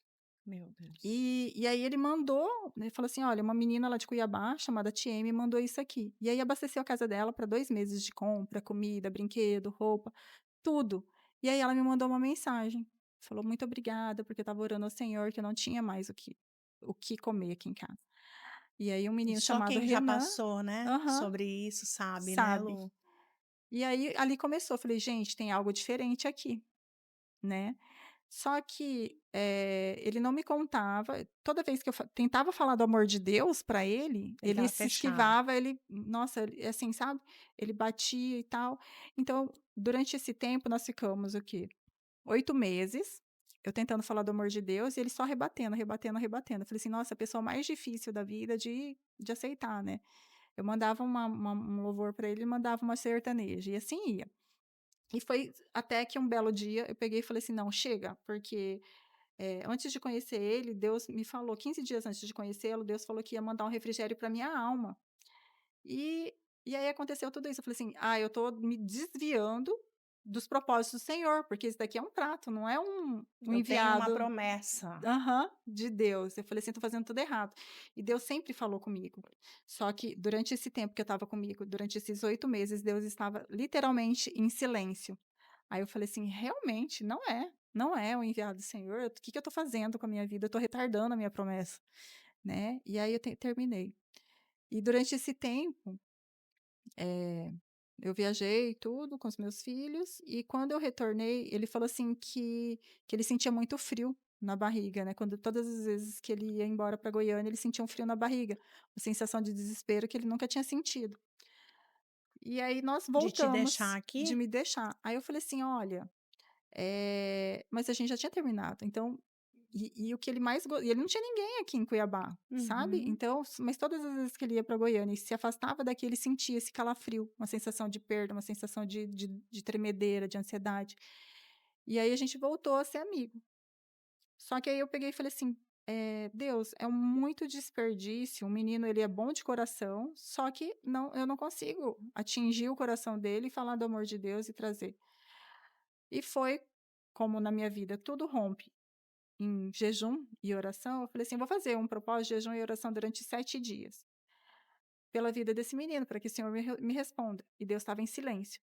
Meu Deus. e aí ele mandou, ele falou assim: "Olha, uma menina lá de Cuiabá, chamada TM, mandou isso aqui". E aí abasteceu a casa dela para 2 meses de compra, comida, brinquedo, roupa, tudo. E aí ela me mandou uma mensagem, falou: "Muito obrigada, porque eu estava orando ao Senhor que eu não tinha mais o que comer aqui em casa". E aí um E menino só chamado quem já Renan. passou, né, Aham, sobre isso sabe, né, sabe. Lu? E aí ali começou, eu falei: "Gente, tem algo diferente aqui", né. Só que, ele não me contava, toda vez que eu tentava falar do amor de Deus para ele, Ele ele estava se fechado. esquivava, ele, nossa, assim, sabe, ele batia e tal. Então, durante esse tempo nós ficamos o quê? 8 meses, eu tentando falar do amor de Deus e ele só rebatendo, rebatendo, rebatendo. Eu falei assim: "Nossa, a pessoa mais difícil da vida de aceitar, né". Eu mandava um louvor para ele, ele mandava uma sertaneja, e assim ia. E foi até que um belo dia eu peguei e falei assim: "Não, chega", porque antes de conhecer ele, Deus me falou, 15 dias antes de conhecê-lo, Deus falou que ia mandar um refrigério para minha alma. E e aí aconteceu tudo isso, eu falei assim: "Ah, eu tô me desviando dos propósitos do Senhor, porque isso daqui é um trato, não é um Eu tenho uma enviado". promessa. Aham, de Deus. Eu falei assim: "Tô fazendo tudo errado". E Deus sempre falou comigo. Só que durante esse tempo que eu estava comigo, durante esses 8 meses, Deus estava literalmente em silêncio. Aí eu falei assim: "Realmente, não é o enviado do Senhor, o que que eu estou fazendo com a minha vida? Eu estou retardando a minha promessa", né. E aí eu terminei. E durante esse tempo, eh, eu viajei tudo com os meus filhos, e quando eu retornei, ele falou assim que ele sentia muito frio na barriga, né, quando todas as vezes que ele ia embora para Goiânia, ele sentia um frio na barriga, uma sensação de desespero que ele nunca tinha sentido. E aí nós De te deixar voltamos, de aqui? me deixar. Aí eu falei assim: "Olha". Mas a gente já tinha terminado, então, e o que ele mais e ele não tinha ninguém aqui em Cuiabá, sabe, Uhum. então, mas todas as vezes que ele ia para Goiânia e se afastava daqui, ele sentia esse calafrio, uma sensação de perda, uma sensação de tremedeira, de ansiedade. E aí a gente voltou a ser amigo. Só que aí eu peguei e falei assim: Deus, é muito desperdício, o menino ele é bom de coração, só que não, eu não consigo atingir o coração dele e falar do amor de Deus e trazer". E foi como na minha vida tudo rompe em jejum e oração, eu falei assim: "Vou fazer um propósito de jejum e oração durante 7 dias, pela vida desse menino, para que o Senhor me responda". E Deus estava em silêncio.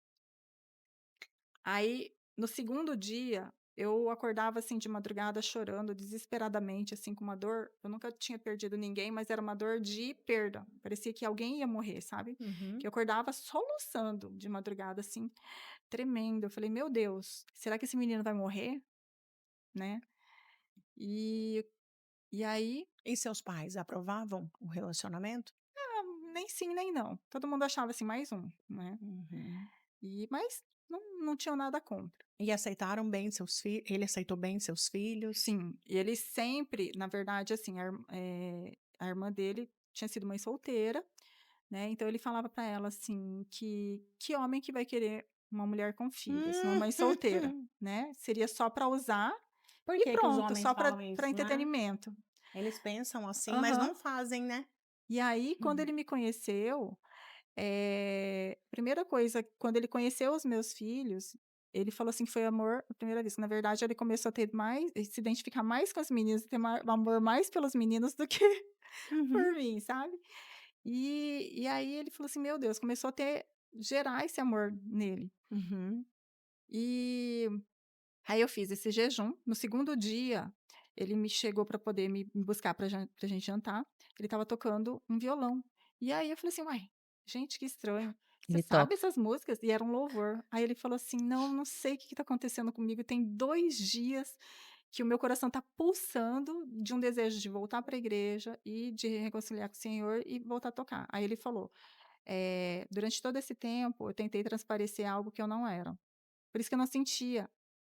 Aí, no segundo dia, eu acordava, assim, de madrugada chorando desesperadamente, assim, com uma dor, eu nunca tinha perdido ninguém, mas era uma dor de perda, parecia que alguém ia morrer, sabe. Que Uhum. eu acordava soluçando de madrugada, assim, tremendo, eu falei: "Meu Deus, será que esse menino vai morrer?", né. E e aí, E seus pais aprovavam o relacionamento? nem sim nem não, todo mundo achava, assim, mais um, né. Uhum. Mas não tinham nada contra. E aceitaram bem seus filhos? Ele aceitou bem seus filhos? Sim, e ele sempre, na verdade, assim, a irmã dele tinha sido mãe solteira, né, então ele falava para ela, assim, que homem que vai querer uma mulher com filhos, uma mãe solteira, Hum. né, seria só para usar Por e que os pronto, homens só para falam pra isso, né? entretenimento. Eles pensam assim, mas Aham. não fazem, né? E aí, quando Uhum. ele me conheceu, primeira coisa, quando ele conheceu os meus filhos, ele falou assim que foi amor à primeira vista. Na verdade, ele começou a ter mais, se identificar mais com as meninas, ter amor mais pelos meninos do que Uhum, por mim, sabe? E aí ele falou assim, meu Deus, começou a gerar esse amor nele. uhum. E aí eu fiz esse jejum. No segundo dia, ele me chegou para poder me buscar para a gente jantar. Ele estava tocando um violão. E aí eu falei assim, uai, gente, que estranho. Você Ele sabe toca. essas músicas? E era um louvor. Aí ele falou assim, não, não sei o que está acontecendo comigo. Tem 2 dias que o meu coração está pulsando de um desejo de voltar para a igreja e de reconciliar com o Senhor e voltar a tocar. Aí ele falou, durante todo esse tempo, eu tentei transparecer algo que eu não era. Por isso que eu não sentia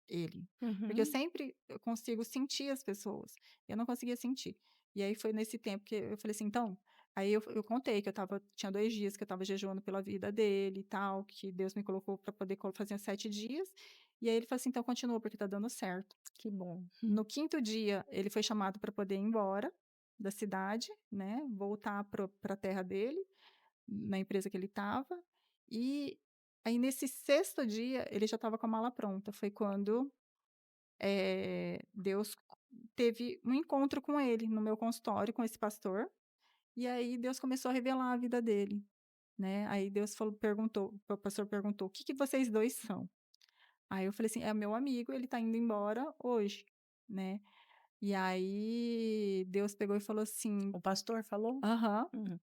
ele. Porque Uhum. eu consigo sentir as pessoas. Eu não conseguia sentir. E aí foi nesse tempo que eu falei assim, então, aí eu contei que tinha 2 dias que eu estava jejuando pela vida dele e tal, que Deus me colocou para poder fazer 7 dias. E aí ele falou assim, então continua, porque tá dando certo. Que bom. No quinto dia, ele foi chamado para poder ir embora da cidade, né? Voltar para a terra dele, na empresa que ele estava. E aí, nesse sexto dia, ele já estava com a mala pronta. Foi quando Deus teve um encontro com ele no meu consultório, com esse pastor. E aí Deus começou a revelar a vida dele, né? Aí Deus perguntou, o pastor perguntou, o que que vocês dois são? Aí eu falei assim, é meu amigo, ele tá indo embora hoje, né? E aí Deus pegou e falou assim, O pastor falou? aham, Uhum.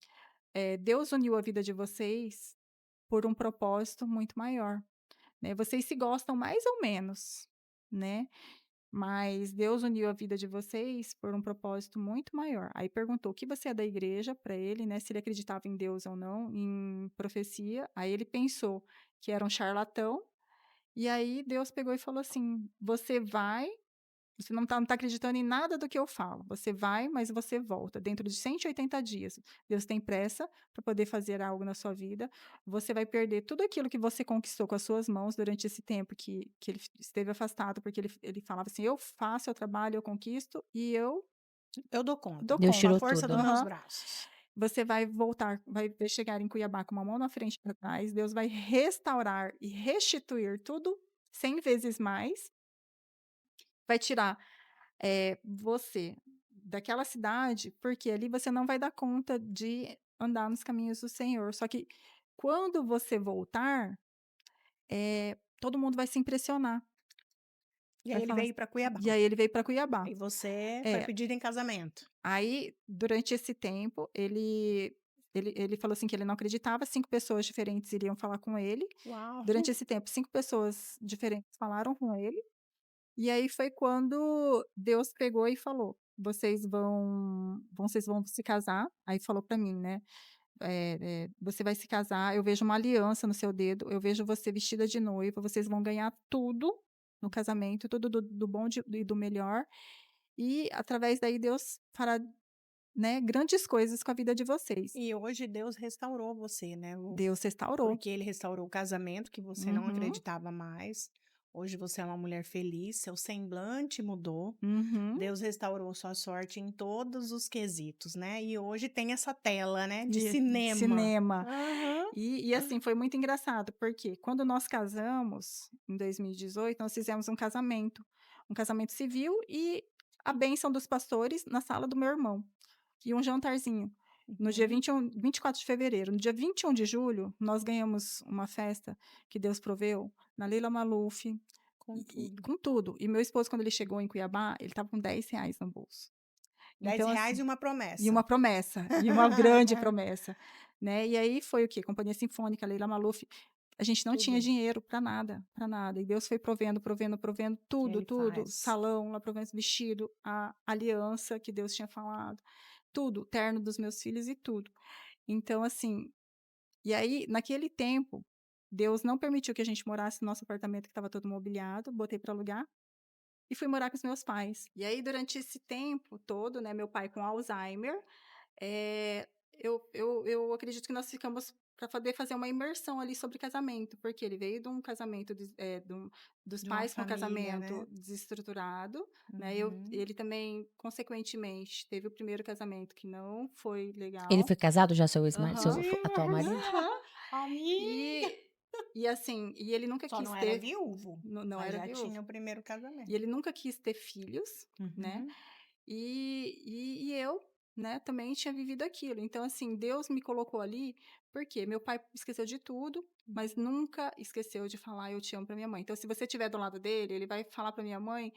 Deus uniu a vida de vocês por um propósito muito maior, né? Vocês se gostam mais ou menos, né? Mas Deus uniu a vida de vocês por um propósito muito maior. Aí perguntou o que você é da igreja para ele, né? Se ele acreditava em Deus ou não, em profecia. Aí ele pensou que era um charlatão. E aí Deus pegou e falou assim: você não tá acreditando em nada do que eu falo. Você vai, mas você volta. Dentro de 180 dias. Deus tem pressa para poder fazer algo na sua vida. Você vai perder tudo aquilo que você conquistou com as suas mãos durante esse tempo que ele esteve afastado, porque ele falava assim: eu faço, eu trabalho, eu conquisto e eu Eu dou conta, dou Deus com a conta. tirou força dos tudo. meus Aham. braços. Você vai voltar, vai chegar em Cuiabá com uma mão na frente e para trás. Deus vai restaurar e restituir tudo 100 vezes mais. Vai tirar você daquela cidade, porque ali você não vai dar conta de andar nos caminhos do Senhor. Só que quando você voltar, todo mundo vai se impressionar. E aí Vai ele falar veio para Cuiabá. e aí ele veio para Cuiabá. E você foi É, pedido em casamento. aí durante esse tempo, ele falou assim que ele não acreditava, 5 pessoas diferentes iriam falar com ele. Uau! Durante esse tempo, 5 pessoas diferentes falaram com ele. E aí foi quando Deus pegou e falou: vocês vão se casar. Aí falou para mim, né? Você vai se casar. Eu vejo uma aliança no seu dedo. Eu vejo você vestida de noiva. Vocês vão ganhar tudo no casamento, tudo do bom e do melhor. E através daí Deus fará, né, grandes coisas com a vida de vocês. E hoje Deus restaurou você, né? Deus restaurou. Porque ele restaurou o casamento que você não Uhum, acreditava mais. Hoje você é uma mulher feliz, seu semblante mudou. uhum. Deus restaurou sua sorte em todos os quesitos, né? E hoje tem essa tela, né, de De cinema. cinema. Aham. E assim, foi muito engraçado, porque quando nós casamos, em 2018, nós fizemos um casamento civil e a bênção dos pastores na sala do meu irmão, e um jantarzinho. No dia Uhum. 24 de fevereiro. No dia 21 de julho, nós ganhamos uma festa que Deus proveu na Leila Maluf, Com e tudo. com tudo. E meu esposo, quando ele chegou em Cuiabá, ele estava com R$ 10 no bolso. Dez Então, reais assim, e uma e promessa. uma promessa, e uma grande promessa, né. E aí foi o quê? Companhia Sinfônica, Leila Maluf, a gente não tinha Tudo dinheiro para nada, para nada. E Deus foi provendo, provendo, provendo tudo, ele tudo, faz. salão, lá provendo vestido, a aliança que Deus tinha falado, tudo, o terno dos meus filhos e tudo. Então, assim, e aí naquele tempo, Deus não permitiu que a gente morasse no nosso apartamento que estava todo mobiliado, botei para alugar e fui morar com os meus pais. E aí durante esse tempo todo, né, meu pai com Alzheimer, eu acredito que nós ficamos para poder fazer uma imersão ali sobre casamento, porque ele veio de um casamento dos De uma pais com um família, casamento né? desestruturado, né? Uhum. Ele também, consequentemente, teve o primeiro casamento que não foi Ele legal. foi casado já, seu Aham, atual marido? aham. Amiga! E, E assim, e ele nunca Só quis não era ter, viúvo, não mas era já viúvo. tinha o primeiro E casamento. ele nunca quis ter filhos, né? Uhum. E eu, né, também tinha vivido aquilo. Então, assim, Deus me colocou ali, porque meu pai esqueceu de tudo, mas nunca esqueceu de falar eu te amo para minha mãe. Então, se você estiver do lado dele, ele vai falar para minha mãe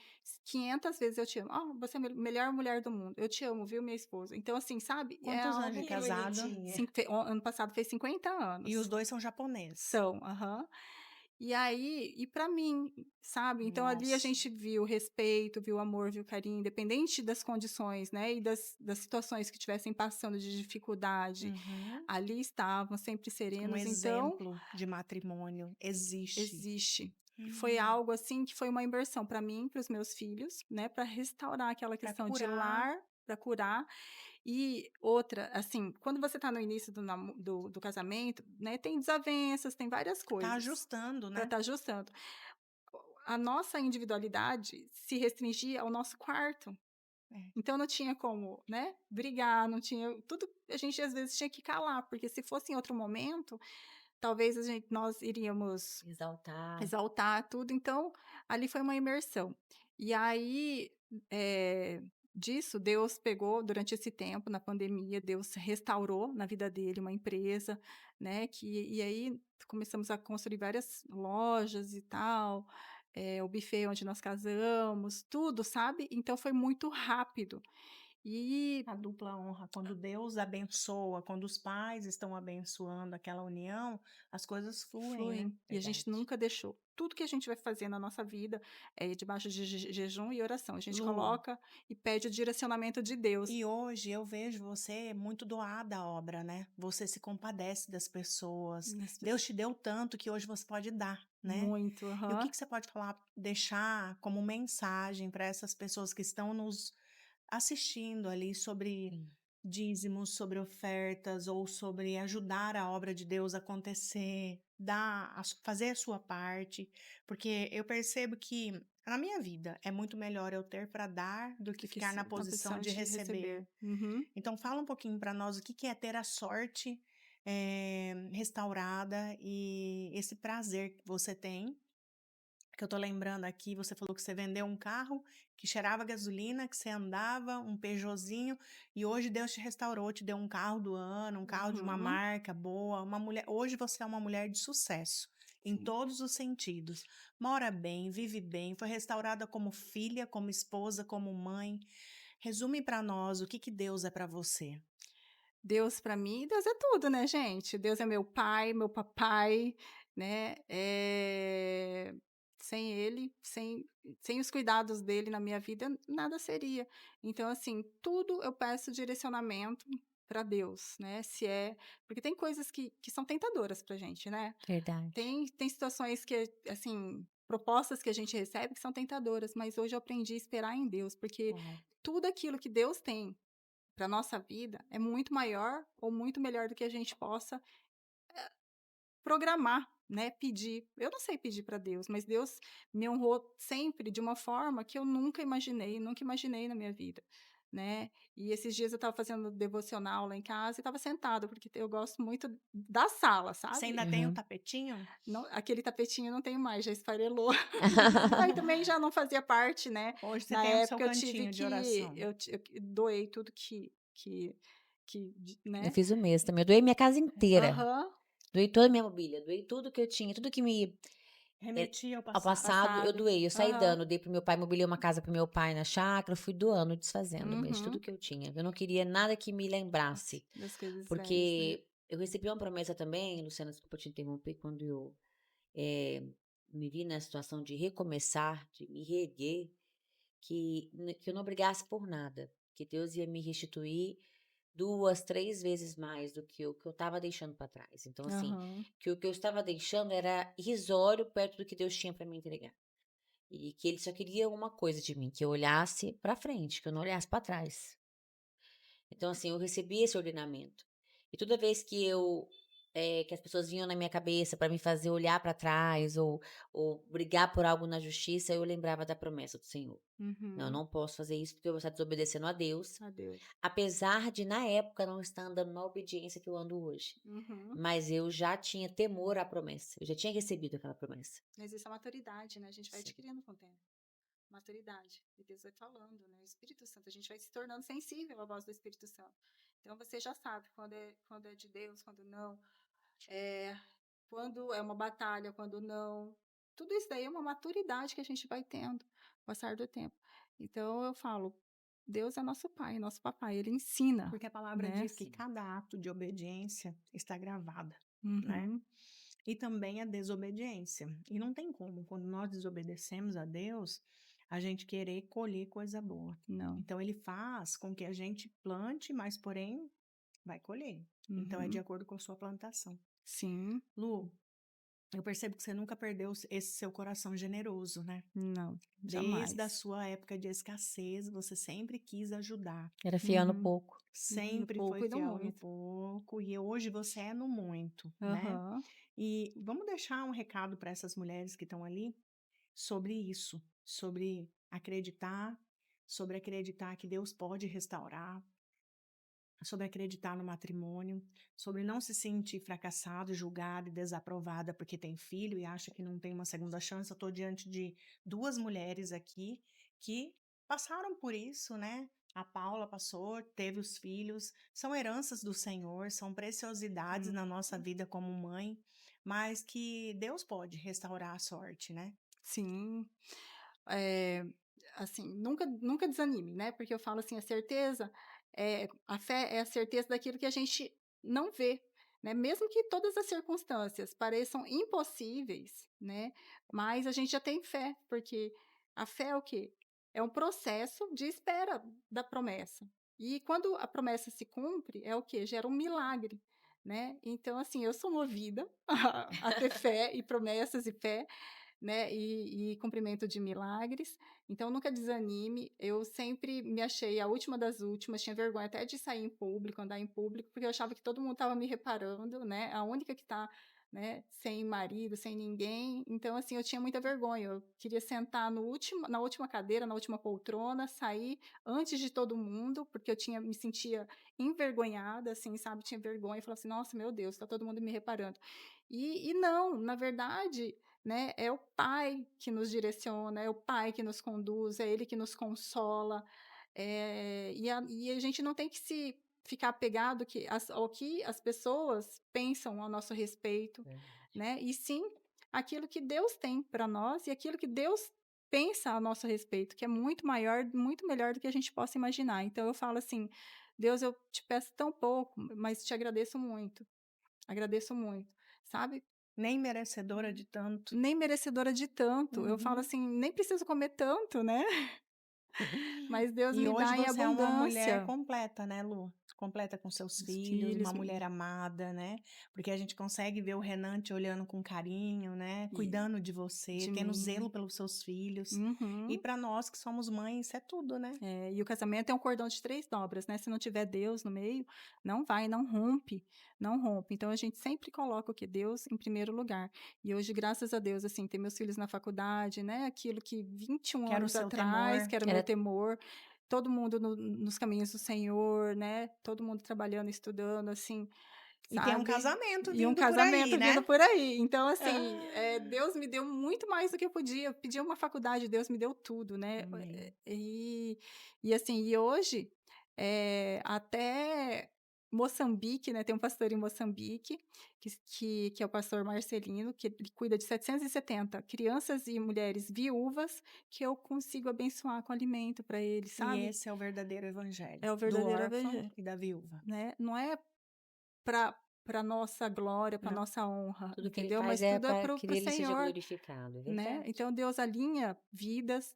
500 vezes eu te amo. Ah, você é a melhor mulher do mundo. Eu te amo, viu, minha esposa? Então, assim, sabe? É Quantos anos de algo. Que casado? bonitinha. Ano passado fez 50 E os anos. 2 são japonês? São, aham. E aí, e para mim, sabe? Então ali a Nossa. gente viu respeito, viu amor, viu carinho, independente das condições, né? E das situações que estivessem passando de dificuldade, Uhum. ali estavam sempre Um serenos. Então, exemplo de matrimônio existe. existe. E foi algo assim que foi uma imersão para mim, para os meus filhos, né? Para restaurar aquela Pra questão de curar. lar, para curar. E outra, assim, quando você está no início do casamento, né? Tem desavenças, tem várias Tá coisas ajustando, para né? estar ajustando. A nossa individualidade se restringia ao nosso quarto. É. Então não tinha como, né, brigar, não tinha tudo, a gente às vezes tinha que calar, porque se fosse em outro momento, talvez nós iríamos Exaltar. exaltar tudo, então ali foi uma imersão. E aí, disso Deus pegou durante esse tempo, na pandemia, Deus restaurou na vida dele uma empresa, né, e aí começamos a construir várias lojas e tal, o buffet onde nós casamos, tudo, sabe. Então foi muito rápido. E A dupla honra, quando Deus abençoa, quando os pais estão abençoando aquela união, as coisas fluem, né? fluem, e a gente Verdade. nunca deixou. Tudo que a gente vai fazer na nossa vida é debaixo de jejum e oração. A gente Lu, coloca e pede o direcionamento de Deus. e hoje eu vejo você muito doada à obra, né? Você se compadece das pessoas. Nas Deus pessoas. te deu tanto que hoje você pode dar, né? Muito, E o que aham. que você pode falar, deixar como mensagem para essas pessoas que estão nos assistindo ali sobre Sim. dízimos, sobre ofertas ou sobre ajudar a obra de Deus a acontecer, fazer a sua parte, porque eu percebo que na minha vida é muito melhor eu ter para dar do que Do que ficar na na posição posição de de receber. receber. Uhum. Então fala um pouquinho para nós o que que é ter a sorte restaurada e esse prazer que você tem, que eu tô lembrando aqui, você falou que você vendeu um carro que cheirava gasolina, que você andava, um Peugeotzinho, e hoje Deus te restaurou, te deu um carro do ano, um carro de uma Uhum. marca boa, uma mulher. Hoje você é uma mulher de sucesso, em Sim. todos os sentidos. Mora bem, vive bem, foi restaurada como filha, como esposa, como mãe. Resume para nós o que que Deus é para você. Deus para mim, Deus é tudo, né, gente? Deus é meu pai, meu papai, né? Sem ele, sem os cuidados dele na minha vida, nada seria. Então, assim, tudo eu peço direcionamento para Deus, né? Se é, porque tem coisas que são tentadoras pra gente, né? Verdade. Tem situações que, assim, propostas que a gente recebe que são tentadoras, mas hoje eu aprendi a esperar em Deus, porque Uau. tudo aquilo que Deus tem para nossa vida é muito maior ou muito melhor do que a gente possa programar, né, pedir. Eu não sei pedir para Deus, mas Deus me honrou sempre de uma forma que eu nunca imaginei na minha vida, né. E esses dias eu estava fazendo devocional lá em casa e estava sentada, porque eu gosto muito da sala, Você sabe. ainda tem o Uhum. tapetinho? Não, aquele tapetinho eu não tenho mais, já esfarelou. Aí também já não fazia parte, né. Hoje você Na tem o seu época eu tive cantinho de que oração. eu doei tudo Eu né. fiz o mesmo também. Eu doei minha casa inteira. Aham. Doei toda a minha mobília, doei tudo que eu tinha, tudo que me Remetia ao ao passado. passado eu Passado. doei, eu saí Aham. dando, dei pro meu pai, mobilei uma casa pro meu pai na chácara, fui doando, desfazendo mesmo, tudo Uhum. que eu tinha. Eu não queria nada que me lembrasse, Das coisas velhas, né. porque eu recebi uma promessa também, Luciana, desculpa te interromper, quando eu eh, me vi na situação de recomeçar, de me reerguer, que eu não brigasse por nada, que Deus ia me restituir 2, 3 vezes mais do que o que eu estava deixando para trás. Então, assim, Aham. que o que eu estava deixando era irrisório perto do que Deus tinha para me entregar. E que Ele só queria uma coisa de mim, que eu olhasse para frente, que eu não olhasse para trás. Então, assim, eu recebi esse ordenamento. E toda vez que eu que as pessoas vinham na minha cabeça para me fazer olhar para trás ou brigar por algo na justiça, eu lembrava da promessa do Senhor. Não, eu Uhum. não posso fazer isso porque eu vou estar desobedecendo a Deus, A Deus. apesar de na época não estar andando na obediência que eu ando hoje. Uhum. Mas eu já tinha temor à promessa, eu já tinha recebido aquela promessa. Mas isso é maturidade, né, a gente vai Sim. adquirindo com o tempo. Maturidade. E Deus vai falando, né, o Espírito Santo, a gente vai se tornando sensível à voz do Espírito Santo. Então você já sabe quando é de Deus, quando não, eh, quando é uma batalha, quando não. Tudo isso daí é uma maturidade que a gente vai tendo com o passar do tempo. Então eu falo, Deus é nosso pai, nosso papai, ele ensina, Porque a palavra né. diz que Sim. cada ato de obediência está gravada, né? Uhum. E também a desobediência. E não tem como, quando nós desobedecemos a Deus, a gente querer colher coisa boa. Não. Então ele faz com que a gente plante, mas porém vai colher. Então é de Uhum. acordo com a sua plantação. Sim. Lu, eu percebo que você nunca perdeu esse seu coração generoso, né? Não, Desde a jamais. sua época de escassez, você sempre quis ajudar. Era fiel no Uhum. pouco. No Sempre foi pouco e no fiel no muito. pouco e hoje você é no muito, né? Aham. E vamos deixar um recado para essas mulheres que estão ali sobre isso, sobre acreditar que Deus pode restaurar, sobre acreditar no matrimônio, sobre não se sentir fracassado, julgada e desaprovada porque tem filho e acha que não tem uma segunda chance. Eu estou diante de duas mulheres aqui que passaram por isso, né? A Paula passou, teve os filhos, são heranças do Senhor, são preciosidades Hum. na nossa vida como mãe, mas que Deus pode restaurar a sorte, né? Sim. Eh, assim, nunca desanime, né, porque eu falo assim, a fé é a certeza daquilo que a gente não vê, né, mesmo que todas as circunstâncias pareçam impossíveis, né, mas a gente já tem fé, porque a fé é o quê? É um processo de espera da promessa. E quando a promessa se cumpre, é o quê? Gera um milagre, né. Então, assim, eu sou movida a ter fé e promessas e fé, né, e cumprimento de milagres, então nunca desanime, eu sempre me achei a última das últimas, tinha vergonha até de sair em público, andar em público, porque eu achava que todo mundo estava me reparando, né, a única que está, né, sem marido, sem ninguém, então assim, eu tinha muita vergonha, eu queria sentar no último na última cadeira, na última poltrona, sair antes de todo mundo, porque eu tinha me sentia envergonhada, assim, sabe, tinha vergonha, falava assim: "Nossa, meu Deus, está todo mundo me reparando". E não, na verdade, né, é o Pai que nos direciona, é o Pai que nos conduz, é Ele que nos consola, e a gente não tem que se ficar apegado ao que as pessoas pensam a nosso respeito, Verdade. né, e sim aquilo que Deus tem para nós e aquilo que Deus pensa a nosso respeito, que é muito maior, muito melhor do que a gente possa imaginar. Então eu falo assim: "Deus, eu te peço tão pouco, mas te agradeço muito", sabe? Nem merecedora de tanto. Nem merecedora de tanto. Eu falo Uhum. assim: "Nem preciso comer tanto, né, mas Deus E me hoje dá em você é uma mulher abundância". completa, né, Lu? Completa com seus Os filhos, uma filhos mulher amada, né? Porque a gente consegue ver o Renan te olhando com carinho, né? e Cuidando de você, de tendo zelo mim. pelos seus filhos. E Uhum. para nós que somos mães, isso é tudo, né? É, e o casamento é um cordão de 3 dobras, né, se não tiver Deus no meio, não vai, não rompe, não rompe. Então a gente sempre coloca o quê? Deus em primeiro lugar. E hoje, graças a Deus, assim, ter meus filhos na faculdade, né, aquilo que 21 Quero o anos seu atrás, temor. que era o meu Era temor, todo mundo nos caminhos do Senhor, né, todo mundo trabalhando, estudando, assim, E tem um sabe. casamento E um vindo por aí, casamento vindo né? por aí. Então, assim, Ah, Deus me deu muito mais do que eu podia. Eu pedi uma faculdade, Deus me deu tudo, né. amém. E assim, e hoje, até Moçambique, né, tem um pastor em Moçambique, que é o pastor Marcelino, que ele cuida de 770 crianças e mulheres viúvas, que eu consigo abençoar com alimento para eles, E sabe. esse é o verdadeiro evangelho É o do verdadeiro órfão evangelho, e da viúva. né. Não é para nossa glória, para Não, nossa honra, tudo que ele entendeu? faz Mas é tudo é para para que o ele seja Senhor, glorificado, é né. verdade. Então Deus alinha vidas,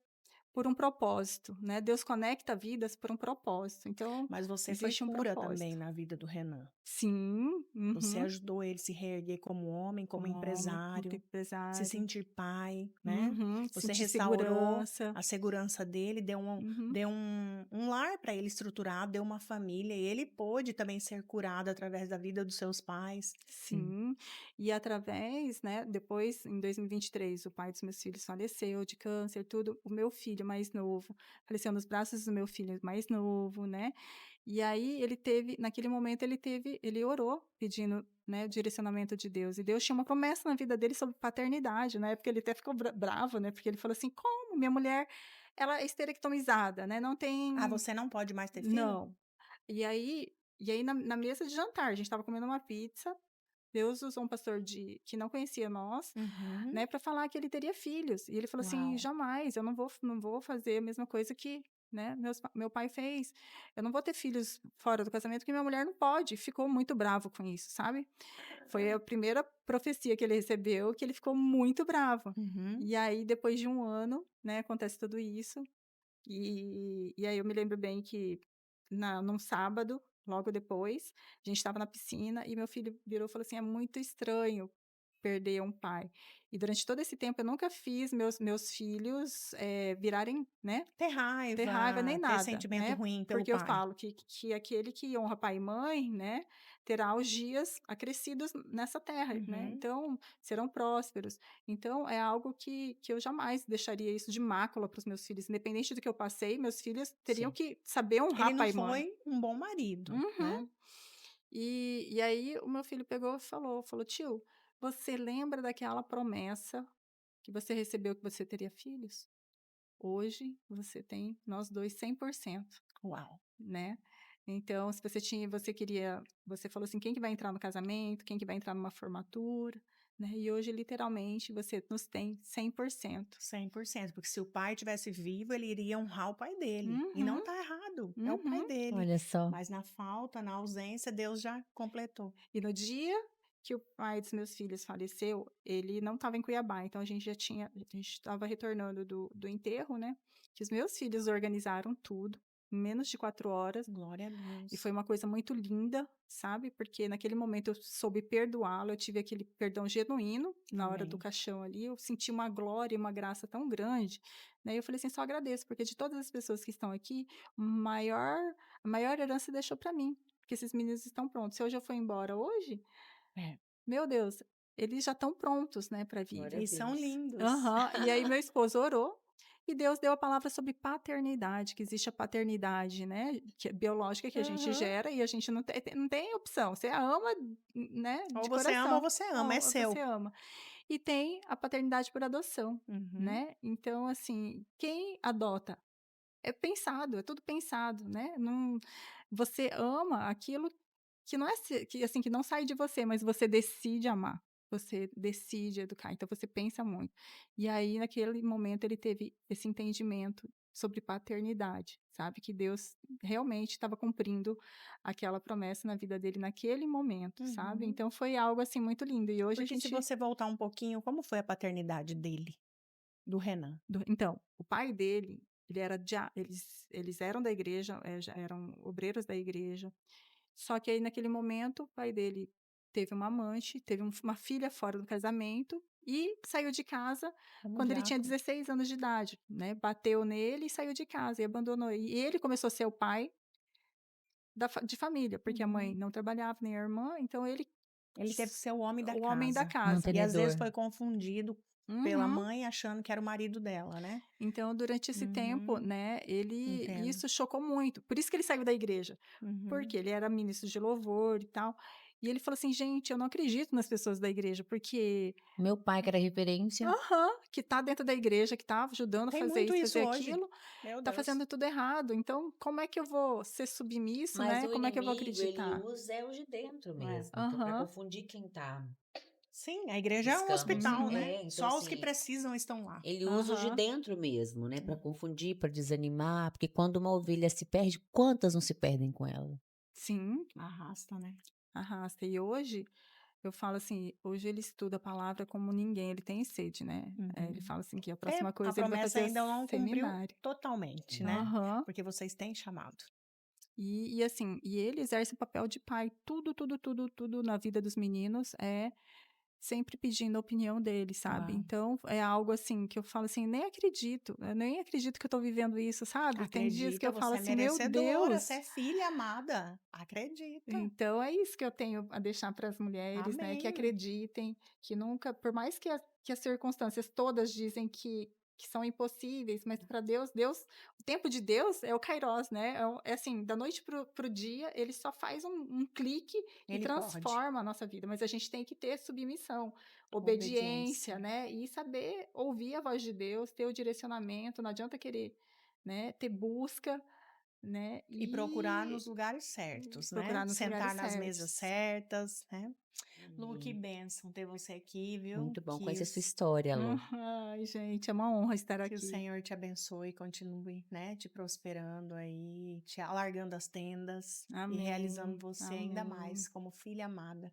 por um propósito, né, Deus conecta vidas por um propósito, então Mas você foi existe um cura também propósito. na vida do Renan. Sim, Você uhum. ajudou ele se reerguer como homem, como Como homem, como empresário, se empresário. sentir pai, né. Uhum. Você Sentir restaurou segurança. a segurança dele, Uhum. deu um lar para ele estruturado, deu uma família, e ele pôde também ser curado através da vida dos seus pais. Sim. Sim, e através, né, depois em 2023 o pai dos meus filhos faleceu de câncer, tudo, o meu filho mais novo faleceu nos braços do meu filho mais novo, né, e aí naquele momento ele orou pedindo, né, o direcionamento de Deus, e Deus tinha uma promessa na vida dele sobre paternidade, na época ele até ficou bravo, né, porque ele falou assim: "Como? Minha mulher, ela é esterectomizada, né, não Ah, tem". você não pode mais ter filho? Não. E aí na mesa de jantar, a gente estava comendo uma pizza, Deus usou um pastor que não conhecia nós, Uhum. né, para falar que ele teria filhos. E ele falou assim: Uau. "Jamais, eu não vou fazer a mesma coisa que, né, meu pai fez. Eu não vou ter filhos fora do casamento, porque minha mulher não pode". Ficou muito bravo com isso, sabe. Foi a primeira profecia que ele recebeu que ele ficou muito bravo. Uhum. E aí depois de um ano, né, acontece tudo isso, e aí eu me lembro bem que num sábado, logo depois, a gente estava na piscina e meu filho virou e falou assim: "É muito estranho perder um pai". E durante todo esse tempo eu nunca fiz meus filhos, virarem, né, Ter ter raiva nem raiva, ter nada, sentimento né, ruim pelo porque eu pai. falo que aquele que honra pai e mãe, né, terá os dias acrescidos nessa terra, né, Uhum. então serão prósperos. Então é algo que eu jamais deixaria isso de mácula para os meus filhos, independente do que eu passei, meus filhos teriam Sim. que saber Ele honrar não pai e mãe. foi um bom marido, Uhum. né. E aí o meu filho pegou e falou: "Tio, você lembra daquela promessa que você recebeu que você teria filhos? Hoje você tem nós 2 100%, Uau. né. Então se você falou assim: "Quem que vai entrar no casamento? Quem que vai entrar numa formatura?", né, e hoje literalmente você nos tem 100%". 100%, porque se o pai tivesse vivo, ele iria honrar o pai dele, e não Uhum, tá errado, é o pai uhum. dele, Olha só. mas na falta, na ausência, Deus já completou. E no dia que o pai dos meus filhos faleceu, ele não estava em Cuiabá, então a gente estava retornando do enterro, né, que os meus filhos organizaram tudo, em menos de 4 horas, Glória a e Deus. foi uma coisa muito linda, sabe, porque naquele momento eu soube perdoá-lo, eu tive aquele perdão genuíno na hora do Amém. caixão ali, eu senti uma glória e uma graça tão grande, né, eu falei assim: "Só agradeço, porque de todas as pessoas que estão aqui, o maior a maior herança deixou para mim, porque esses meninos estão prontos. Se hoje eu for embora hoje, É. meu Deus, eles já estão prontos, né, para a Glória a vida". E são Deus. lindos. Aham. E aí meu esposo orou, e Deus deu a palavra sobre paternidade, que existe a paternidade, né, que é biológica, que a gente Aham. gera e a gente não tem opção, você ama, né, Ou de você ama ou coração, você ama, é ou você seu. ama. E tem a paternidade por adoção, Uhum. né, então assim, quem adota é pensado, é tudo pensado, né, não você ama aquilo que não é que, assim, que não sai de você, mas você decide amar, você decide educar, então você pensa muito. E aí naquele momento ele teve esse entendimento sobre paternidade, sabe, que Deus realmente estava cumprindo aquela promessa na vida dele naquele momento, sabe. Uhum. Então foi algo, assim, muito lindo e hoje a Porque se gente você voltar um pouquinho, como foi a paternidade dele? Do Renan? então, o pai dele, ele era eles eram da igreja, já eram obreiros da igreja. Só que aí naquele momento o pai dele teve uma amante, teve uma filha fora do casamento e saiu de casa Como quando ele tinha diácono? 16 anos de idade, né, bateu nele e saiu de casa e abandonou. E ele começou a ser o pai de família, porque a mãe Uhum. não trabalhava, nem a irmã, então ele Ele teve que ser o homem da o homem da casa. casa. E às vezes Mantenedor. foi confundido pela Uhum. mãe achando que era o marido dela, né. Então durante esse tempo, Uhum. né, ele Entendo. isso chocou muito, por isso que ele saiu da igreja. Uhum. Porque ele era ministro de louvor e tal. E ele falou assim: "Gente, eu não acredito nas pessoas da igreja, porque Meu pai, que era referência. aham, que tá dentro da igreja, que tá ajudando a Tem fazer muito isso, isso fazer hoje. aquilo, Meu tá Deus. fazendo tudo errado. Então, como é que eu vou ser submisso, Mas né? o Como é que eu vou inimigo, ele acreditar?" usa é o de dentro É. mesmo, para Aham. confundir quem tá Sim, a igreja é um buscando o hospital, Senhor. Uhum. né. É, então Só os que assim, precisam estão lá. ele usa os de Aham. dentro mesmo, né, para É. confundir, para desanimar, porque quando uma ovelha se perde, quantas não se perdem com ela? Sim, Arrasta, né. arrasta. E hoje Eu falo assim, hoje ele estuda a palavra como ninguém, ele tem sede, né. Ele Uhum. fala assim que a É, próxima a coisa ele vai promessa fazer o ainda não cumpriu seminário. totalmente, né, Aham. porque vocês têm chamado. E assim, e ele exerce o papel de pai, tudo, tudo, tudo, tudo na vida dos meninos é sempre pedindo a opinião dele, sabe. Uau. Então é algo assim que eu falo assim: eu nem acredito que eu tô vivendo isso", sabe. Tem dias que Acredita, eu falo você é assim: "Meu merecedora, você Deus". é filha amada. Acredita. Então é isso que eu tenho a deixar para as mulheres, né, que Amém. acreditem, que nunca por mais que as circunstâncias todas dizem que são impossíveis, mas para Deus o tempo de Deus é o kairos, né, é assim, da noite para o dia, ele só faz um clique e Ele pode. transforma a nossa vida, mas a gente tem que ter submissão, obediência, Obediência. né, e saber ouvir a voz de Deus, ter o direcionamento, não adianta querer, né, ter busca, né, E procurar nos e lugares certos, né, procurar nos lugares sentar nas mesas certos. certas, né. Lu, que Amém. bênção ter você aqui, viu. Muito bom conhecer sua história, Lu. Ai, gente, é uma honra estar Que o aqui. Senhor te abençoe e continue, né, te prosperando aí, te alargando as tendas e realizando Amém, você ainda amém, mais como filha amada,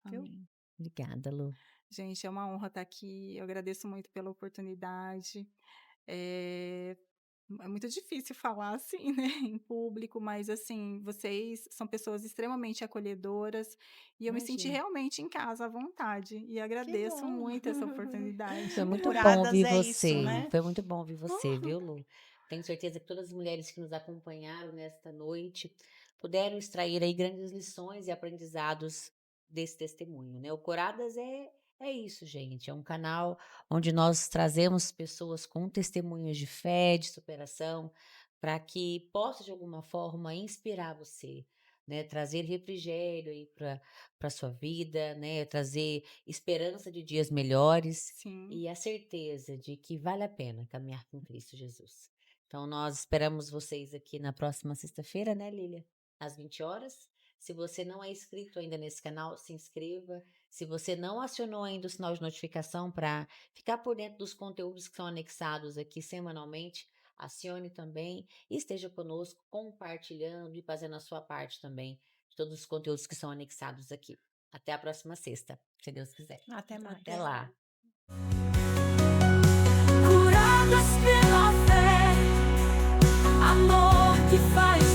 viu. amém. Obrigada, Lu. Gente, é uma honra estar aqui, eu agradeço muito pela oportunidade. Eh, é muito difícil falar assim, né, em público, mas assim, vocês são pessoas extremamente acolhedoras e eu me senti Imagina. realmente em casa, à vontade, e Que agradeço bom. muito essa oportunidade. Foi muito bom Curadas ouvir é isso, você. né. Foi muito bom ouvir você, viu, Lu? Tenho certeza que todas as mulheres que nos acompanharam nesta noite puderam extrair aí grandes lições e aprendizados desse testemunho, né? O Coradas é isso, gente. É um canal onde nós trazemos pessoas com testemunhos de fé, de superação, para que possa de alguma forma inspirar você, né? Trazer refrigério aí para sua vida, né? Trazer esperança de dias melhores Sim, e a certeza de que vale a pena caminhar com Cristo Jesus. Então, nós esperamos vocês aqui na próxima sexta-feira, né, Lília? Às 20 horas. Se você não é inscrito ainda nesse canal, se inscreva. Se você não acionou ainda o sinal de notificação para ficar por dentro dos conteúdos que são anexados aqui semanalmente, acione também e esteja conosco compartilhando e fazendo a sua parte também de todos os conteúdos que são anexados aqui. Até a próxima sexta, se Deus quiser. Até Até mais. lá. Curadas pela fé, amor que faz